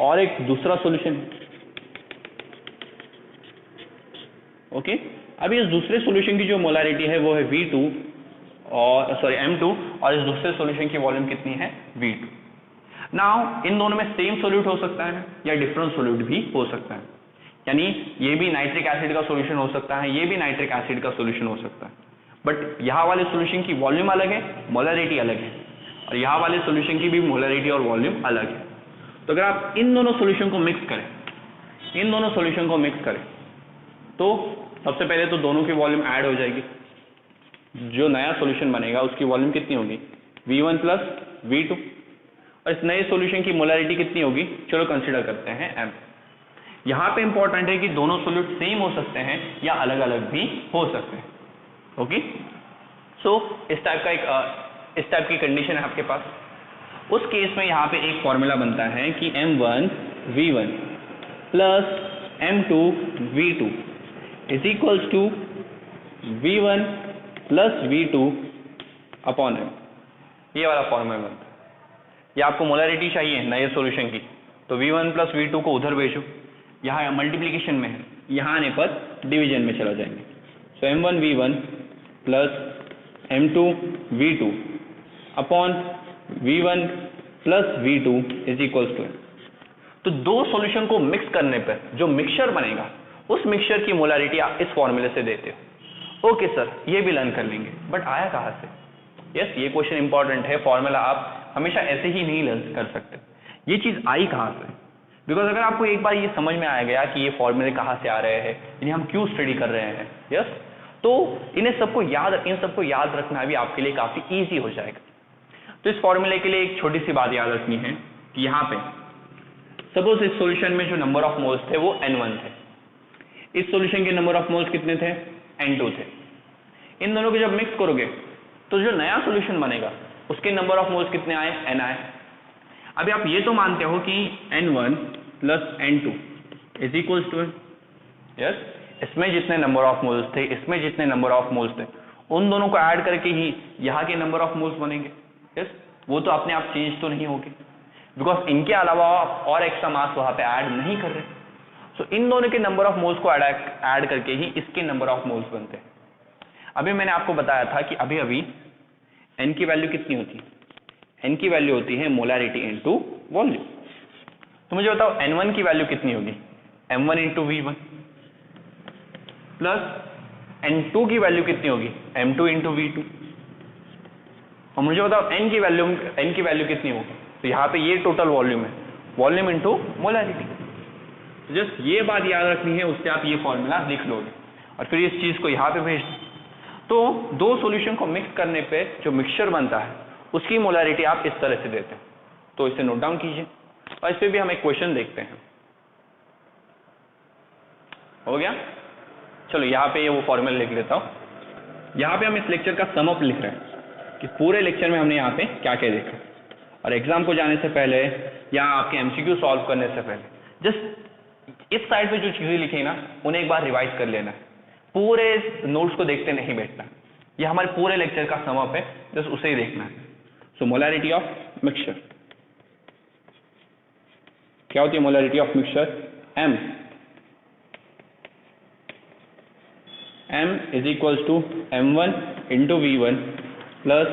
और एक दूसरा सॉल्यूशन है। ओके, अभी इस दूसरे सॉल्यूशन की जो मोलैरिटी है वो है V2 और M2, और इस दूसरे सॉल्यूशन की वॉल्यूम कितनी है? V2। नाउ इन दोनों में सेम सॉल्यूट हो सकता है या डिफरेंट सॉल्यूट भी हो सकता है। यानी ये भी नाइट्रिक एसिड का सॉल्यूशन हो सकता है, ये भी नाइट्रिक एसिड का सॉल्यूशन हो सकता है, बट यहाँ वाले सॉल्यूशन की वॉल्यूम अलग है, मोलरिटी अलग है, और यहाँ वाले सॉल्यूशन की भी मोलरिटी और वॉल्यूम अलग है। तो अगर आप इन दोनों सॉल्यूशन को मिक्स करें, इन दोनों सॉल्यूशन को मिक्स करें, तो सबसे पहले तो दोनों की वॉल्यूम ऐड हो जाएगी। जो नया सॉल्यूशन बनेगा उसकी वॉल्यूम कितनी होगी, V1 प्लस V2, और इस नए सॉल्यूशन की मोलरिटी कितनी होगी, चलो कंसीडर करते हैं M। यहाँ पे इंपॉर्टेंट है कि दोनों सॉल्यूट सेम हो सकते हैं या अलग अलग भी हो सकते हैं। ओके, सो इस टाइप की कंडीशन है आपके पास। उस केस में यहाँ पे एक फॉर्मूला बनता है कि M1 V1 plus M2 V2 is equals to V1 plus V2 upon M। ये वाला फॉर्मूला बनता है। ये आपको मोलरिटी चाहिए नए सॉल्यूशन की, तो V1 प्लस V2 को उधर भेजो, यहाँ मल्टीप्लीकेशन में है, यहाँ आने पर डिवीजन में चला जाएंगे। So M1 V1 plus M2 V2 upon V1 plus V2 is equals to M। तो दो सॉल्यूशन को मिक्स करने पर जो मिक्सचर बनेगा, उस मिक्सचर की मोलरिटी आप इस फॉर्मूले से देते हो। ओके सर, ये भी लर्न कर लेंगे, बट आया कहाँ से? यस, ये क्वेश्चन इंपॉर्टेंट है। फॉर्मूला आप हमेशा ऐसे ही नहीं लर्न कर सकते, ये चीज आई कहाँ से? बिकॉज अगर आपको एक बार ये समझ में आ गया कि ये फॉर्मूले कहाँ से आ रहे हैं, यानी हम क्यों स्टडी कर रहे हैं, यस, तो इन सबको याद रखना भी आपके लिए काफी ईजी हो जाएगा। तो इस फॉर्मूले के लिए एक छोटी सी बात याद रखनी है कि यहाँ पे सपोज इस सॉल्यूशन में जो नंबर ऑफ मोल्स थे वो N1 थे, इस सॉल्यूशन के नंबर ऑफ मोल्स कितने थे, N2 थे। इन दोनों को जब मिक्स करोगे तो जो नया सॉल्यूशन बनेगा उसके नंबर ऑफ मोल्स कितने आए, N आए। अभी आप ये तो मानते हो कि N1 plus N2 is equals to, yes, इसमें जितने नंबर ऑफ मोल्स थे, इसमें जितने नंबर ऑफ मोल्स थे, उन दोनों को ऐड करके ही यहाँ के नंबर ऑफ मोल्स बनेंगे। यस, वो तो अपने आप चेंज तो नहीं होगी, बिकॉज इनके अलावा आप और एक्स्ट्रा मास वहां पे ऐड नहीं कर रहे। सो इन दोनों के नंबर ऑफ मोल्स को ऐड करके ही इसके नंबर ऑफ मोल्स बनते हैं। अभी मैंने आपको बताया था कि अभी अभी N की वैल्यू कितनी होती है, N की वैल्यू होती है मोलरिटी इनटू वॉल्यूम। तो मुझे बताओ N1 की वैल्यू कितनी होगी, M1 into V1 plus N2 की वैल्यू कितनी होगी, M2 इंटू V2, और मुझे बताओ N की वैल्यू कितनी होगी। तो यहाँ पे ये टोटल वॉल्यूम है, वॉल्यूम इंटू मोलरिटी। जस्ट ये बात याद रखनी है, उससे आप ये फॉर्मूला लिख लोगे और फिर इस चीज को यहाँ पे भेज दो। तो दो सॉल्यूशन को मिक्स करने पे जो मिक्सचर बनता है उसकी मोलरिटी आप इस तरह से देते हो। तो इसे नोट डाउन कीजिए और इस पे भी हम एक क्वेश्चन देखते हैं। हो गया, चलो यहाँ पे ये वो फॉर्मूला लिख लेता हूँ। यहाँ पे हम इस लेक्चर का सम अप लिख रहे हैं कि पूरे लेक्चर में हमने यहाँ पे क्या क्या देखा, और एग्जाम को जाने से पहले या आपके MCQ सॉल्व करने से पहले जस्ट इस साइड पे जो चीजें लिखी ना उन्हें एक बार रिवाइज कर लेना है, पूरे नोट्स को देखते नहीं बैठना। ये हमारे पूरे लेक्चर का सम अप है, जस्ट उसे ही देखना है। सो मोलरिटी ऑफ मिक्सचर क्या होती है, molarity of mixture M is equals to M1 into V1 plus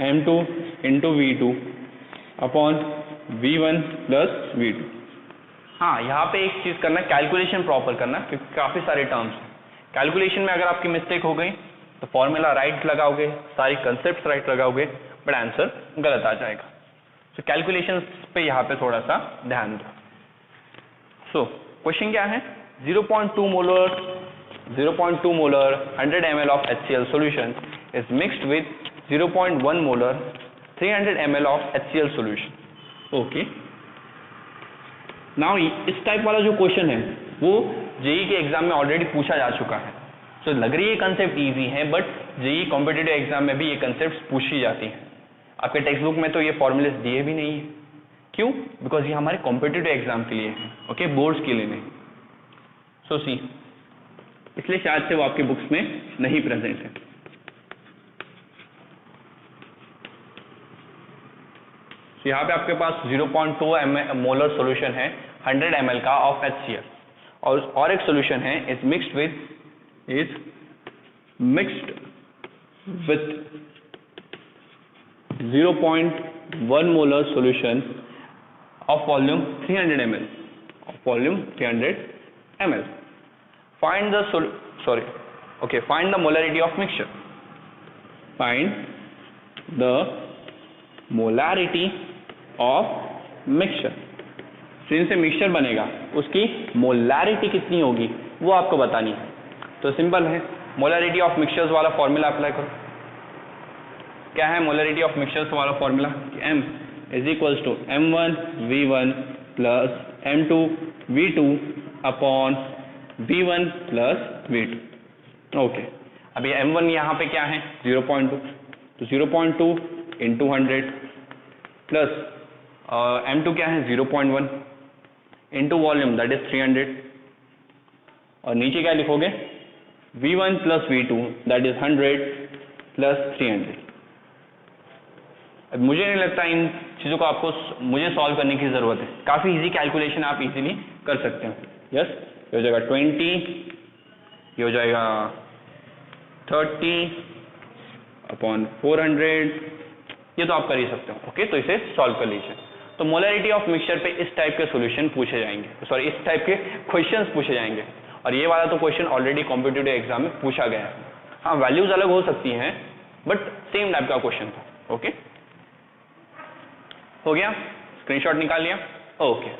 M2 into V2 upon V1 plus V2। हाँ, यहाँ पे एक चीज करना, कैलकुलेशन प्रॉपर करना, क्योंकि काफी सारे टर्म्स हैं। कैलकुलेशन में अगर आपकी मिस्टेक हो गई तो फॉर्मूला राइट लगाओगे, सारी कंसेप्ट राइट लगाओगे, बट आंसर गलत आ जाएगा। सो कैलकुलेशन पे यहाँ पे थोड़ा सा ध्यान दो। सो क्वेश्चन क्या है, 0.2 molar 100 ml of HCl solution is mixed with 0.1 molar 300 ml of HCl solution. Okay, now इस टाइप वाला जो क्वेश्चन है वो जेई के एग्जाम में ऑलरेडी पूछा जा चुका है। तो लग रही है कंसेप्ट इजी है, बट जेई कॉम्पिटिटिव एग्जाम में भी ये कंसेप्ट पूछी जाती हैं। आपके टेक्स्ट बुक में तो ये फॉर्मूलेस दिए भी नहीं है। क्यों? बिकॉज ये हमारे कॉम्पिटिटिव एग्जाम के लिए है, ओके, बोर्ड्स के लिए नहीं। सो सी, इसलिए शायद से वो आपके बुक्स में नहीं प्रेजेंट है। तो यहाँ पे आपके पास 0.2 मोलर सॉल्यूशन है 100 ml का ऑफ HCl, और एक सॉल्यूशन है is mixed with 0.1 molar solution of volume 300 ml, ml. Find the find the molarity of mixture. Find the molarity of mixture. जिनसे मिक्सचर बनेगा उसकी मोलारिटी कितनी होगी वो आपको बतानी है. तो सिंपल है, मोलारिटी ऑफ मिक्सचर्स वाला फॉर्मूला अप्लाई करो. क्या है मोलारिटी ऑफ मिक्सचर्स वाला formula? m is equals to m1v1 plus m2 v2 upon v1 plus v2. Okay, अभी m1 यहाँ पे क्या है 0.2, तो 0.2 इंटू 100 प्लस m2 क्या है 0.1 इंटू वॉल्यूम दैट इज 300 और नीचे क्या लिखोगे v1 plus v2 that is 100 plus 300. अब मुझे नहीं लगता इन चीज़ों को आपको मुझे सॉल्व करने की ज़रूरत है, काफ़ी इजी कैलकुलेशन आप इजीली कर सकते हो. यस, ये हो जाएगा 20, ये हो जाएगा 30 अपॉन 400, ये तो आप कर ही सकते हो. ओके, तो इसे सॉल्व कर लीजिए. तो मोलारिटी ऑफ मिक्सचर पे इस टाइप के सॉल्यूशन पूछे जाएंगे, सॉरी इस टाइप के क्वेश्चंस पूछे जाएंगे. और ये वाला तो क्वेश्चन ऑलरेडी कॉम्पिटिटिव एग्जाम में पूछा गया है. हाँ, वैल्यूज अलग हो सकती हैं बट सेम टाइप का क्वेश्चन था. ओके, हो गया, स्क्रीनशॉट निकाल लिया. Okay,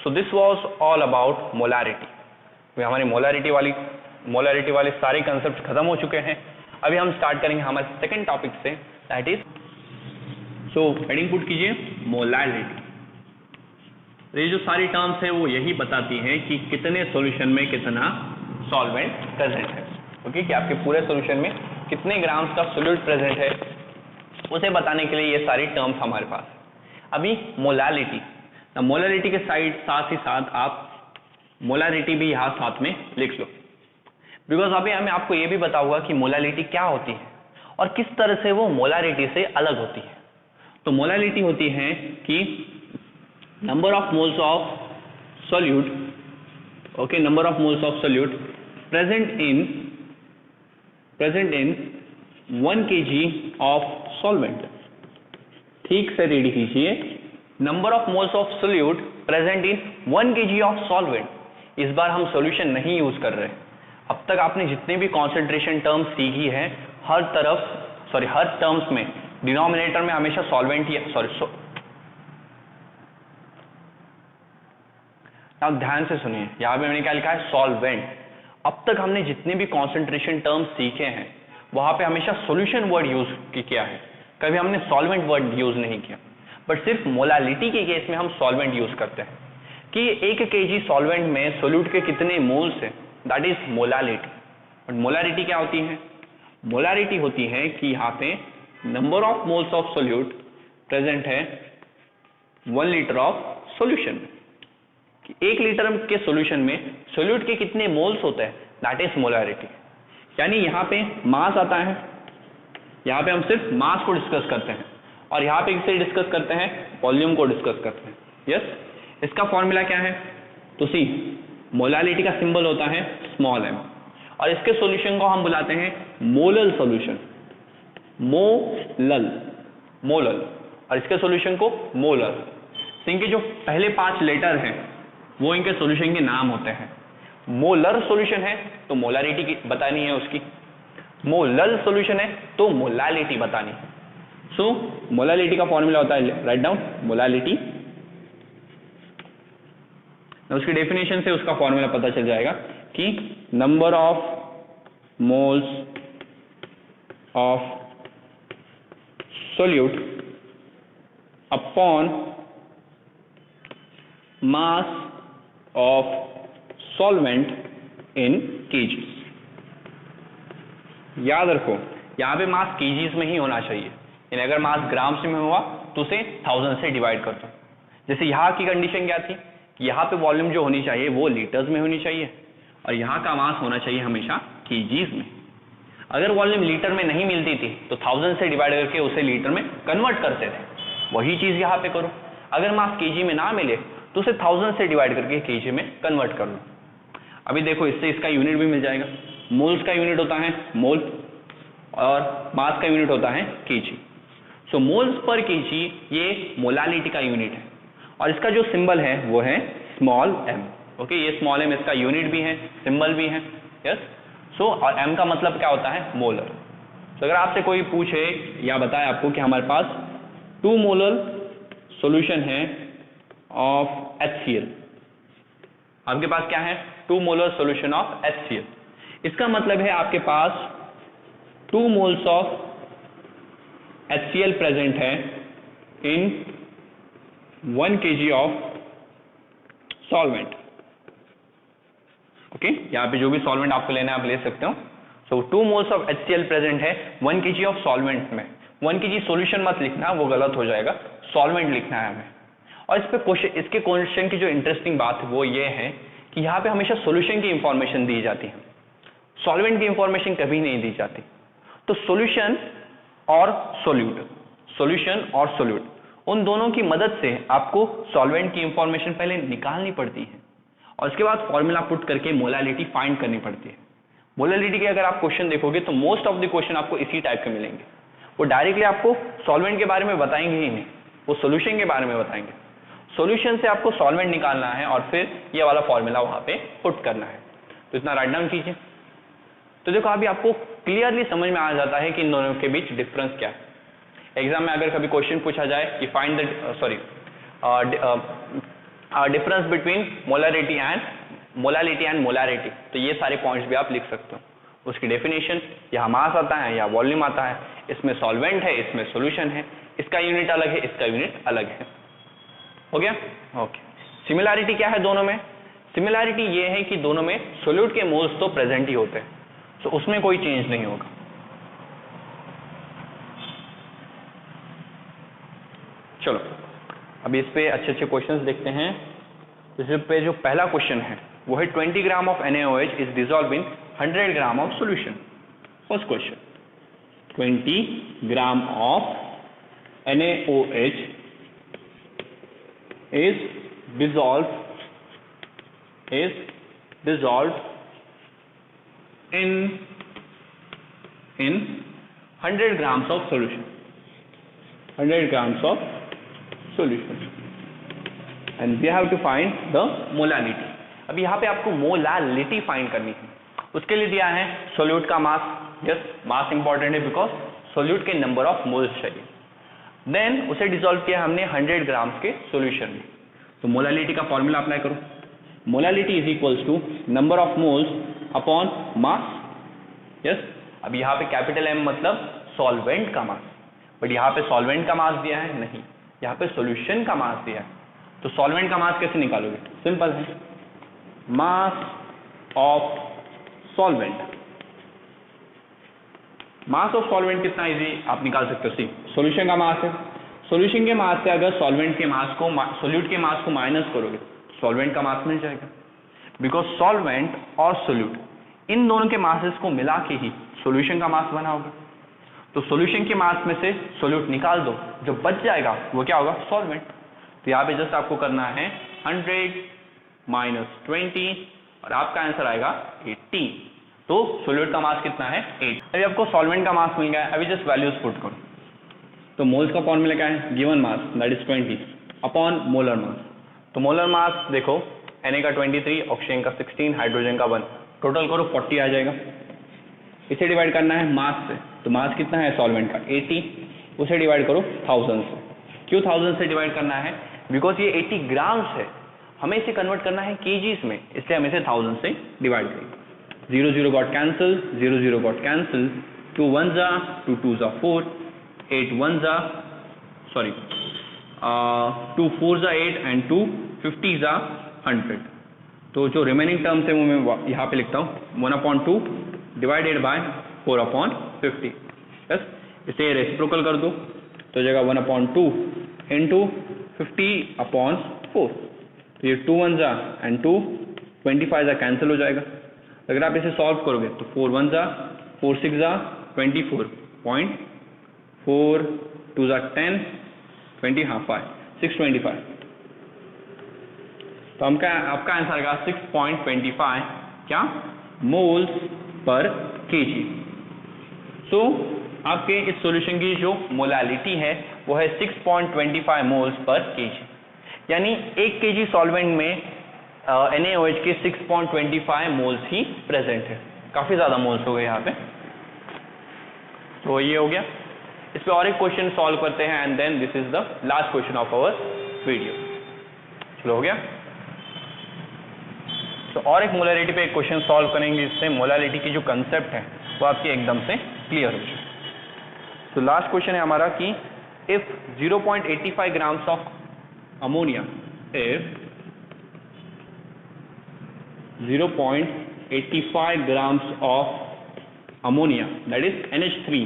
so this was all about molarity. हमारी मोलारिटी वाले सारे कंसेप्ट खत्म हो चुके हैं. अभी हम स्टार्ट करेंगे हमारे सेकंड टॉपिक से, that is, so heading put कीजिए मोलारिटी. ये जो सारी टर्म्स है वो यही बताती हैं कि कितने सॉल्यूशन में कितना सॉल्वेंट प्रेजेंट है. ओके, कि आपके पूरे सॉल्यूशन में कितने ग्राम्स का सोल्यूट प्रेजेंट है उसे बताने के लिए ये सारी टर्म्स हमारे पास है. अभी मोलारिटी के साथ ही साथ आप मोलारिटी भी यहाँ साथ में लिख लो, बिकॉज अभी मैं आपको ये भी बताऊंगा कि मोलारिटी क्या होती है और किस तरह से वो मोलारिटी से अलग होती है. तो मोलारिटी होती है कि number of moles of solute, okay, number of moles of solute present in 1 kg of solvent. ठीक से रीड कीजिए, number of moles of solute present in 1 kg of solvent. इस बार हम सॉल्यूशन नहीं यूज कर रहे. अब तक आपने जितने भी कॉन्सेंट्रेशन टर्म्स सीखी है हर टर्म्स में डिनोमिनेटर में हमेशा सॉल्वेंट ही, अब ध्यान से सुनिए, यहां पे मैंने क्या लिखा है सॉल्वेंट. अब तक हमने जितने भी कॉन्सेंट्रेशन टर्म्स सीखे हैं वहां पे हमेशा सॉल्यूशन वर्ड यूज किया है, कभी हमने सॉल्वेंट वर्ड यूज नहीं किया. बट सिर्फ मोलारिटी के केस में हम सॉल्वेंट यूज करते हैं कि 1 kg सॉल्वेंट में सोल्यूट के कितने मोल्स हैं, that is molarity. But molarity क्या होती है? मोलारिटी होती है कि यहाँ पे number of moles of solute present है 1 लीटर ऑफ सोल्यूशन में. 1 लीटर के सोल्यूशन में सोल्यूट के कितने मोल्स होते हैं, दैट इज मोलारिटी. यानी यहाँ पे मास आता है, यहाँ पे हम सिर्फ मास को डिस्कस करते हैं और यहाँ पे इसे डिस्कस करते हैं वॉल्यूम को डिस्कस करते हैं. यस, इसका फॉर्मूला क्या है? तो सी, मोलारिटी का सिंबल होता है स्मॉल m और इसके सॉल्यूशन को हम बुलाते हैं मोलल सॉल्यूशन, मोलल, और इसके सॉल्यूशन को मोलर. तो इनके जो पहले 5 लेटर हैं वो इनके सॉल्यूशन के नाम होते हैं. मोलर सॉल्यूशन है तो मोलारिटी की बतानी है उसकी, मोलल सॉल्यूशन है तो मोलालिटी बतानी है. सो मोलालिटी का फॉर्मूला होता है, राइट डाउन मोलालिटी. उसकी डेफिनेशन से उसका फॉर्मूला पता चल जाएगा कि number of moles of solute upon mass of solvent in KGs. याद रखो यहाँ पे मास केजीज में ही होना चाहिए, यानी अगर मास ग्राम्स में हुआ तो उसे 1000 से डिवाइड कर दो. जैसे यहाँ की कंडीशन क्या थी, यहाँ पे वॉल्यूम जो होनी चाहिए वो लीटर्स में होनी चाहिए और यहाँ का मास होना चाहिए हमेशा केजीज में. अगर वॉल्यूम लीटर में नहीं मिलती थी तो 1000 से डिवाइड करके उसे लीटर में कन्वर्ट करते थे. वही चीज यहाँ पे करो, अगर मास केजी में ना मिले तो उसे 1000 से डिवाइड करके केजी में कन्वर्ट कर लो. अभी देखो इससे इसका यूनिट भी मिल जाएगा. मोल्स का यूनिट होता है मोल और मास का यूनिट होता है केजी. सो मोल्स पर केजी ये मोलालिटी का यूनिट है और इसका जो सिंबल है वो है स्मॉल m. ओके, ये स्मॉल m इसका यूनिट भी है, सिंबल भी है, यस। सो और m का मतलब क्या होता है, मोलर। तो अगर आपसे कोई पूछे या बताए आपको कि हमारे पास 2 मोलर सॉल्यूशन है ऑफ HCl, आपके पास क्या है, 2 मोलर सॉल्यूशन ऑफ HCl, इसका मतलब है आपके पास 2 मोल्स ऑफ HCl प्रेजेंट है इन 1 kg ऑफ सॉल्वेंट। ओके, यहाँ पे जो भी सॉल्वेंट आपको लेना है आप ले सकते हो। सो 2 मोल्स ऑफ HCl प्रेजेंट है 1 kg ऑफ सॉल्वेंट में। 1 kg सॉल्यूशन मत लिखना, वो गलत हो जाएगा, सॉल्वेंट लिखना है हमें। और इस पे क्वेश्चन, इसके क्वेश्चन की जो इंटरेस्टिंग बात है वो ये है कि यहाँ पे हमेशा सॉल्यूशन की इंफॉर्मेशन दी जाती है, सॉल्वेंट की इंफॉर्मेशन कभी नहीं दी जाती। तो सॉल्यूशन और सोल्यूट, सॉल्यूशन और सोल्यूट, उन दोनों की मदद से आपको सॉल्वेंट की इंफॉर्मेशन पहले निकालनी पड़ती है और उसके बाद फॉर्मूला पुट करके मोलालिटी फाइंड करनी पड़ती है। मोलालिटी के अगर आप क्वेश्चन देखोगे तो मोस्ट ऑफ द क्वेश्चन आपको इसी टाइप के मिलेंगे। वो डायरेक्टली आपको सॉल्वेंट के बारे में बताएंगे ही नहीं, वो सॉल्यूशन के बारे में बताएंगे। सॉल्यूशन से आपको सॉल्वेंट निकालना है और फिर ये वाला फॉर्मूला वहां पे पुट करना है। तो इतना राइट डाउन कीजिए। तो देखो अभी आपको क्लियरली समझ में आ जाता है कि इन दोनों के बीच डिफरेंस क्या है। एग्जाम में अगर कभी क्वेश्चन पूछा जाए कि find the difference between molarity and molarity, तो ये सारे पॉइंट्स भी आप लिख सकते हो। उसकी डेफिनेशन, यहाँ मास आता है या वॉल्यूम आता है, इसमें सॉल्वेंट है, इसमें सॉल्यूशन है, इसका यूनिट अलग है, इसका यूनिट अलग है। हो गया? ओके। सिमिलैरिटी क्या है दोनों में? सिमिलैरिटी ये है कि दोनों में सोल्यूट के मोल्स तो प्रेजेंट ही होते हैं, तो उसमें कोई चेंज नहीं होगा। चलो अभी इस पे अच्छे अच्छे क्वेश्चंस देखते हैं। इस पे जो पहला क्वेश्चन है वो है 20 gram of NaOH is dissolve in 100 gram of solution. First question, 20 gram of NaOH is dissolved in 100 grams of solution, 100 grams of solution, and we have to find the molality। अब यहाँ पे आपको molality find करनी है। उसके लिए दिया है सोल्यूट का मास, यस मास इंपॉर्टेंट है बिकॉज सोल्यूट के नंबर ऑफ मोल्स चाहिए। देन उसे डिसॉल्व किया हमने 100 ग्राम्स के सॉल्यूशन में। तो मोलालिटी का फॉर्मूला अप्लाई करो। Molality is equals to number of moles upon mass, yes. अब यहाँ पे कैपिटल M मतलब सॉल्वेंट का मास, बट यहाँ पे सॉल्वेंट का मास दिया है नहीं, यहाँ पे सॉल्यूशन का मास दिया है। तो सॉल्वेंट का मास कैसे निकालोगे? सिंपल है, मास of solvent. Mass of solvent कितना इजी आप निकाल सकते हो? सी सॉल्यूशन का मास है, सॉल्यूशन के मास से अगर सॉल्वेंट के मास को सोल्यूट के मास को माइनस करोगे सॉल्वेंट का मास मिल जाएगा, बिकॉज सॉल्वेंट और सोल्यूट इन दोनों के मासेस को मिला के ही सॉल्यूशन का मास बना होगा। तो सॉल्यूशन के मास में से सोल्यूट निकाल दो, जो बच जाएगा वो क्या होगा? सॉल्वेंट। तो यहाँ पे जस्ट आपको करना है 100 माइनस 20 और आपका आंसर आएगा 80। तो सोल्यूट का मास कितना है? 8। अभी आपको सॉल्वेंट का मास मिल गया है, अभी जस्ट वैल्यूज पुट करो। तो मोल्स का फॉर्मूला क्या है? Given mass that is 20 upon molar mass. तो मोलर मास देखो Na का 23, ऑक्सीजन का 16, हाइड्रोजन का 1, टोटल करो 40 आ जाएगा। इसे डिवाइड करना है मास से, तो मास कितना है सॉल्वेंट का? 80, उसे डिवाइड करो 1000 से। क्यों 1000 से डिवाइड करना है? बिकॉज ये 80 ग्राम्स है, हमें इसे कन्वर्ट करना है केजीज में, इसलिए हम इसे 1000 से डिवाइड करेंगे। 0 0 गॉट कैंसिल, 0 0 गॉट कैंसिल, 2 1 जा, 2 2 जा 4, 8 1 जा, सॉरी 2 4 जा 8 एंड 2 50 जा 100। तो जो रिमेनिंग टर्म्स है वो मैं यहाँ पे लिखता हूँ 1/2 डिवाइडेड बाय 4/50। यस, इसे रेसिप्रोकल कर दो तो जगह 1/2 इंटू 50/4। तो ये 2 1 जा एंड 2 25 जा कैंसिल हो जाएगा। अगर आप इसे सॉल्व करोगे तो 4 1 जा 4 6 जा 24.4 2 जा 10 20 हाँ 5 625। तो आपका आंसर आएगा 6.25 क्या मोल्स पर केजी। तो आपके इस सॉल्यूशन की जो मोलालिटी है वो है 6.25 मोल्स पर केजी। यानी 1 केजी सॉल्वेंट में NaOH के 6.25 मोल्स ही प्रेजेंट है, काफी ज्यादा मोल्स हो गए यहाँ पे। तो ये हो गया। इस पे और एक क्वेश्चन सॉल्व करते हैं and then this is the last question of our video. चलो हो गया। तो और एक मोलैरिटी पे एक क्वेश्चन सॉल्व करेंगे, जिससे मोलैरिटी की जो कंसेप्ट है वो आपकी एकदम से क्लियर हो जाए। तो लास्ट क्वेश्चन है हमारा कि if 0.85 grams of ammonia, if 0.85 grams of ammonia, that is NH3,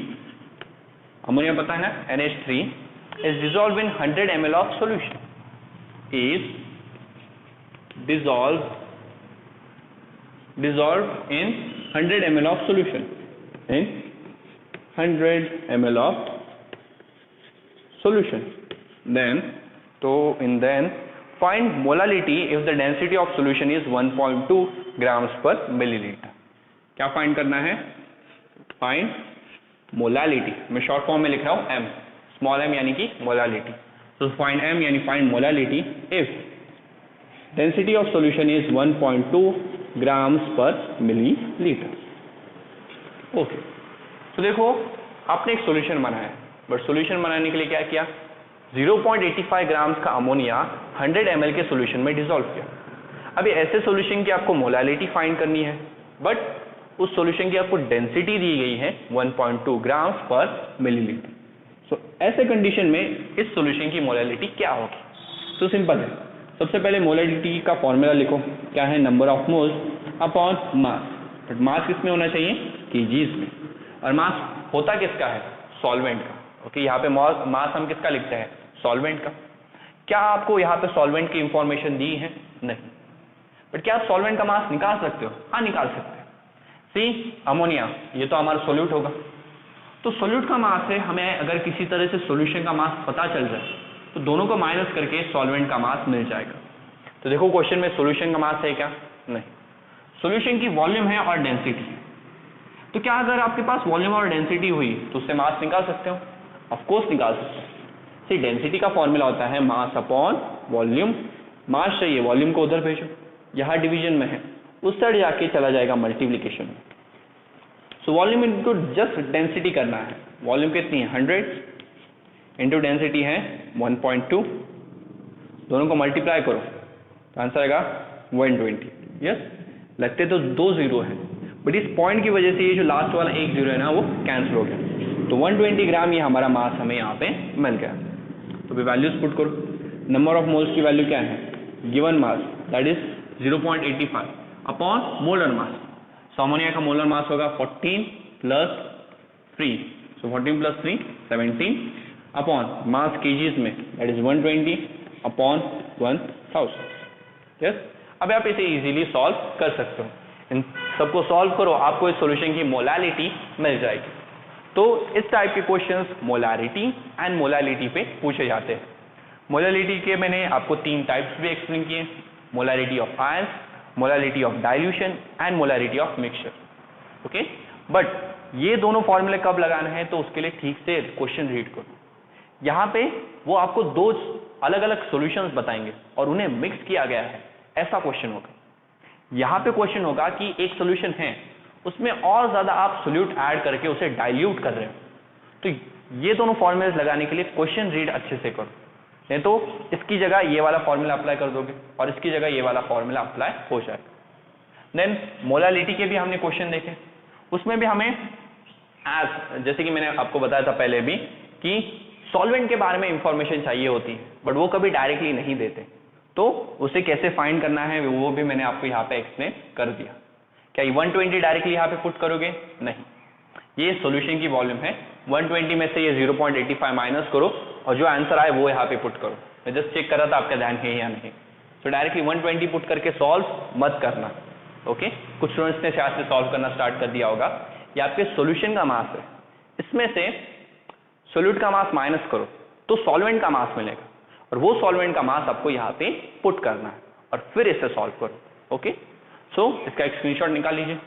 ammonia पता है ना, NH3 is dissolved in 100 ml of solution, is dissolved in 100 ml of solution, in 100 ml of solution, then find molality if the density of solution is 1.2 grams per milliliter। क्या find करना है? Find molality, मैं short form में लिख रहा हूं m, small m यानी कि मोलालिटी। तो फाइंड m यानी find molality if density of solution is 1.2 grams पर मिलीलीटर। ओके, तो देखो आपने एक सॉल्यूशन बनाया, बट सॉल्यूशन बनाने के लिए क्या किया? 0.85 ग्राम्स का अमोनिया 100 ml के सॉल्यूशन में डिसॉल्व किया। अभी ऐसे सॉल्यूशन की आपको मोलालिटी फाइंड करनी है, बट उस सॉल्यूशन की आपको डेंसिटी दी गई है 1.2 ग्राम्स पर मिलीलीटर। सो ऐसे कंडीशन में इस सॉल्यूशन की मोलालिटी क्या होगी? तो सिंपल है, सबसे पहले मोलालिटी का फॉर्मूला लिखो, क्या है? Number of moles upon mass. But mass किस में होना चाहिए? केजीज में। और मास होता किसका है? सॉल्वेंट का। ओके, यहाँ पे मास हम किसका लिखते हैं? सॉल्वेंट का। क्या आपको यहाँ पे सॉल्वेंट की इंफॉर्मेशन दी है? नहीं। बट क्या आप सॉल्वेंट का मास निकाल सकते हो? हाँ, निकाल सकते हैं। सी अमोनिया, ये तो हमारा सोल्यूट होगा, तो सोल्यूट का मास है, हमें अगर किसी तरह से सॉल्यूशन का मास पता चल जाए तो दोनों को माइनस करके सॉल्वेंट का मास मिल जाएगा। तो देखो क्वेश्चन में सॉल्यूशन का मास है क्या? नहीं। सॉल्यूशन की वॉल्यूम है और डेंसिटी है। तो क्या अगर आपके पास वॉल्यूम और डेंसिटी हुई तो उससे मास निकाल सकते हो? ऑफ कोर्स निकाल सकते हो। सी डेंसिटी का फॉर्मूला होता है मास अपॉन वॉल्यूम। मास चाहिए, वॉल्यूम को उधर भेजो, यहाँ डिवीजन में है, उस साइड जाके चला जाएगा मल्टीप्लीकेशन में। So volume into just density करना है। वॉल्यूम कितनी है? 100 इंटू डेंसिटी है 1.2, दोनों को मल्टीप्लाई करो तो आंसर आएगा 120। यस, लगते तो दो जीरो है, बट इस पॉइंट की वजह से ये जो लास्ट वाला एक जीरो है ना, वो कैंसिल हो गया। तो 120 ग्राम ये हमारा मास हमें यहाँ पे मिल गया। तो भी वैल्यूज पुट करो। नंबर ऑफ मोल्स की वैल्यू क्या है? Given mass that is 0.85 upon molar mass. So ammonia का मोलर मास होगा 14 प्लस 3, सो 14 प्लस 3 17 अपॉन मास केजीज में दैट इज 120 अपॉन 1000। यस, अब आप इसे इजीली सॉल्व कर सकते हो। इन सबको सॉल्व करो, आपको इस सॉल्यूशन की मोलालिटी मिल जाएगी। तो इस टाइप के क्वेश्चंस मोलारिटी एंड मोलालिटी पे पूछे जाते हैं। मोलालिटी के मैंने आपको 3 टाइप्स भी एक्सप्लेन किए, molarity of ions, molarity of dilution and molarity of mixture. Okay, but ये दोनों फॉर्मूले कब लगाने हैं तो उसके लिए ठीक से क्वेश्चन रीड करो। यहाँ पे वो आपको 2 अलग अलग सॉल्यूशंस बताएंगे और उन्हें मिक्स किया गया है, ऐसा क्वेश्चन होगा। यहाँ पे क्वेश्चन होगा कि एक सॉल्यूशन है, उसमें और ज्यादा आप सोल्यूट ऐड करके उसे डाइल्यूट कर रहे हो, तो ये दोनों फॉर्मूले लगाने के लिए क्वेश्चन रीड अच्छे से करो, नहीं तो इसकी जगह ये वाला फॉर्मूला अप्लाई कर दोगे और इसकी जगह ये वाला फॉर्मूला अप्लाई हो जाएगा। देन मोलालिटी के भी हमने क्वेश्चन देखे, उसमें भी हमें जैसे कि मैंने आपको बताया था पहले भी कि सॉल्वेंट के बारे में इंफॉर्मेशन चाहिए होती है, बट वो कभी डायरेक्टली नहीं देते, तो उसे कैसे फाइंड करना है वो भी मैंने आपको यहाँ पे एक्सप्लेन कर दिया। क्या 120 डायरेक्टली यहाँ पे पुट करोगे? नहीं, ये सॉल्यूशन की वॉल्यूम है, 120 में से ये 0.85 माइनस करो और जो आंसर आए वो यहाँ पे पुट करो। मैं जस्ट चेक कर रहा था आपका ध्यान है या नहीं। तो डायरेक्टली 120 पुट करके सॉल्व मत करना। ओके, कुछ स्टूडेंट्स ने शायद से सॉल्व करना स्टार्ट कर दिया होगा। ये आपके सॉल्यूशन का मास है, इसमें से सोल्यूट का मास माइनस करो तो सॉल्वेंट का मास मिलेगा, और वो सॉल्वेंट का मास आपको यहाँ पे पुट करना है और फिर इसे सॉल्व करो। ओके, सो इसका एक स्क्रीनशॉट निकाल लीजिए।